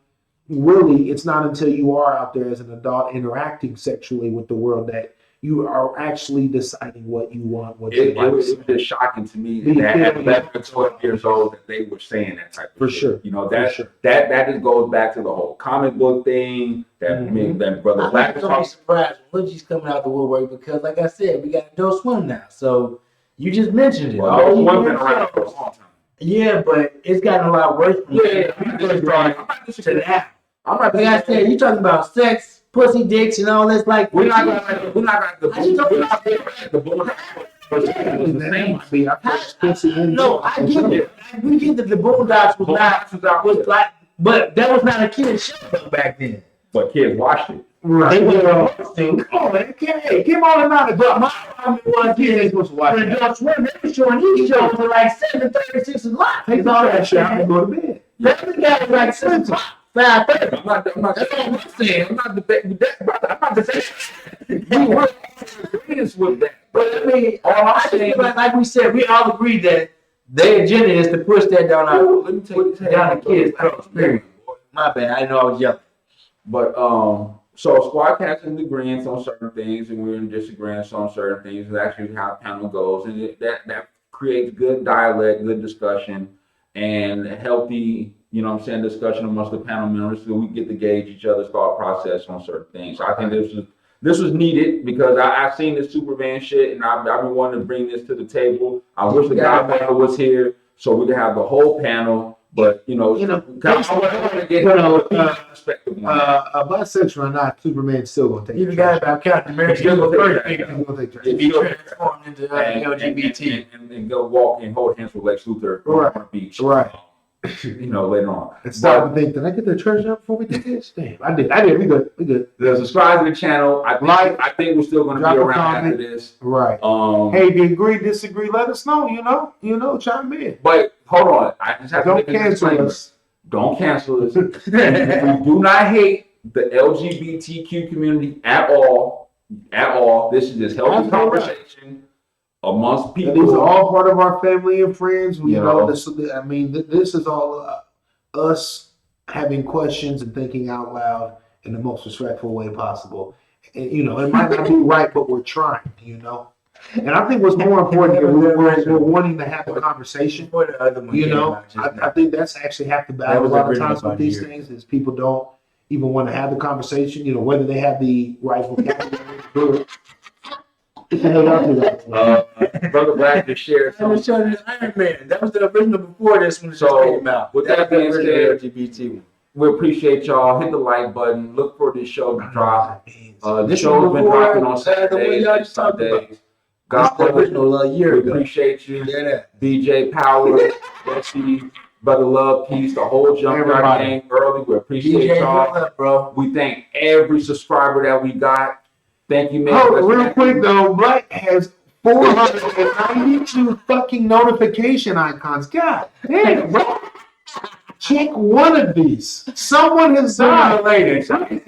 [SPEAKER 2] really it's not until you are out there as an adult interacting sexually with the world that you are actually deciding what you want, what you like.
[SPEAKER 3] It was just shocking to me that at 11 or 12 years old that they were saying that type of shit.
[SPEAKER 2] Sure.
[SPEAKER 3] That just goes back to the whole comic book thing that Brother Black was
[SPEAKER 4] talking. I'm surprised when Luigi's coming out the woodwork because, like I said, we got Adult Swim now. So you just mentioned it.
[SPEAKER 3] Well, Adult Swim been around for a long time.
[SPEAKER 4] Yeah, but it's gotten a lot worse.
[SPEAKER 3] I'm not
[SPEAKER 4] like I said, you talking about sex, pussy, dicks, and all this. Like
[SPEAKER 3] we're not gonna the
[SPEAKER 4] No, I get it. We get that the Boondocks was like, but that was not a kid's show back then.
[SPEAKER 3] But kids watched it.
[SPEAKER 2] Right. They were come on, man. Come on and out. But my problem was kids supposed to watch it. Adult Swim, they were showing these shows at like 7:36 o'clock. Take all that shit out and go to bed. That guy was like 7 o'clock.
[SPEAKER 3] I'm not. That's all I'm saying. I'm not debating that, brother. I'm not debating. We were agreeing with that.
[SPEAKER 4] But I mean, all I'm saying, like we said, we all agree that their agenda is to push that down down the kids' throats. My bad. I didn't know I was yelling.
[SPEAKER 3] But so Squadcast is agreeing on certain things, and we're in disagreement on certain things. It's actually how the panel goes, and that creates good dialect, good discussion, and healthy. Discussion amongst the panel members so we get to gauge each other's thought process on certain things. So I think this was needed because I've seen this Superman shit and I've been wanting to bring this to the table. I wish the Godfather was here so we could have the whole panel, but I want to get perspective.
[SPEAKER 2] Bisexual or not, Superman's still gonna take.
[SPEAKER 4] You forgot about Captain America. He's
[SPEAKER 2] gonna take.
[SPEAKER 4] Be transformed into LGBT
[SPEAKER 3] and go walk and hold hands with Lex Luthor on the beach.
[SPEAKER 2] Right.
[SPEAKER 3] Later on.
[SPEAKER 2] And stop and think, did I get the treasure up before we did this? Damn, I did. We good.
[SPEAKER 3] Subscribe to the channel. I think we're still going to be around after this.
[SPEAKER 2] Right. Hey, do you agree, disagree? Let us know. Chime in.
[SPEAKER 3] But hold on. I just have
[SPEAKER 2] Don't cancel us.
[SPEAKER 3] Don't cancel us. We do not hate the LGBTQ community at all. This is just healthy conversation. Amongst people,
[SPEAKER 2] these are all part of our family and friends. This is all us having questions and thinking out loud in the most respectful way possible. And it might not be right, but we're trying. And I think what's more important here, we're wanting to have a conversation. I think that's actually half the battle. A lot of times with these things is people don't even want to have the conversation. Whether they have the right vocabulary to do it.
[SPEAKER 3] Brother Black just shared
[SPEAKER 4] I was
[SPEAKER 3] some.
[SPEAKER 4] showing you Iron Man. That was the original before this one just
[SPEAKER 3] So,
[SPEAKER 4] came out.
[SPEAKER 3] with
[SPEAKER 4] That's
[SPEAKER 3] that
[SPEAKER 4] the
[SPEAKER 3] being
[SPEAKER 4] original
[SPEAKER 3] said,
[SPEAKER 4] LGBT one.
[SPEAKER 3] We appreciate y'all. Hit the like button. Look for this show to drop. The
[SPEAKER 4] This
[SPEAKER 3] show's
[SPEAKER 4] one
[SPEAKER 3] been
[SPEAKER 4] before,
[SPEAKER 3] dropping on
[SPEAKER 4] the one
[SPEAKER 3] Saturdays
[SPEAKER 4] y'all
[SPEAKER 3] and
[SPEAKER 4] just talked about.
[SPEAKER 3] Sundays. God
[SPEAKER 4] That's the
[SPEAKER 3] bless you.
[SPEAKER 4] original a year
[SPEAKER 3] We
[SPEAKER 4] ago.
[SPEAKER 3] appreciate you.
[SPEAKER 4] Yeah, that.
[SPEAKER 3] DJ Power, Jesse, Brother Love, Peace, the whole Junkyard
[SPEAKER 2] Everybody.
[SPEAKER 3] gang early. We appreciate
[SPEAKER 4] DJ,
[SPEAKER 3] y'all.
[SPEAKER 4] what up, bro?
[SPEAKER 3] We thank every subscriber that we got. Thank you, man.
[SPEAKER 2] Oh, real quick though, Black has 492 fucking notification icons. God damn, bro. Check one of these. Someone has
[SPEAKER 3] Sooner
[SPEAKER 2] died.
[SPEAKER 3] or later.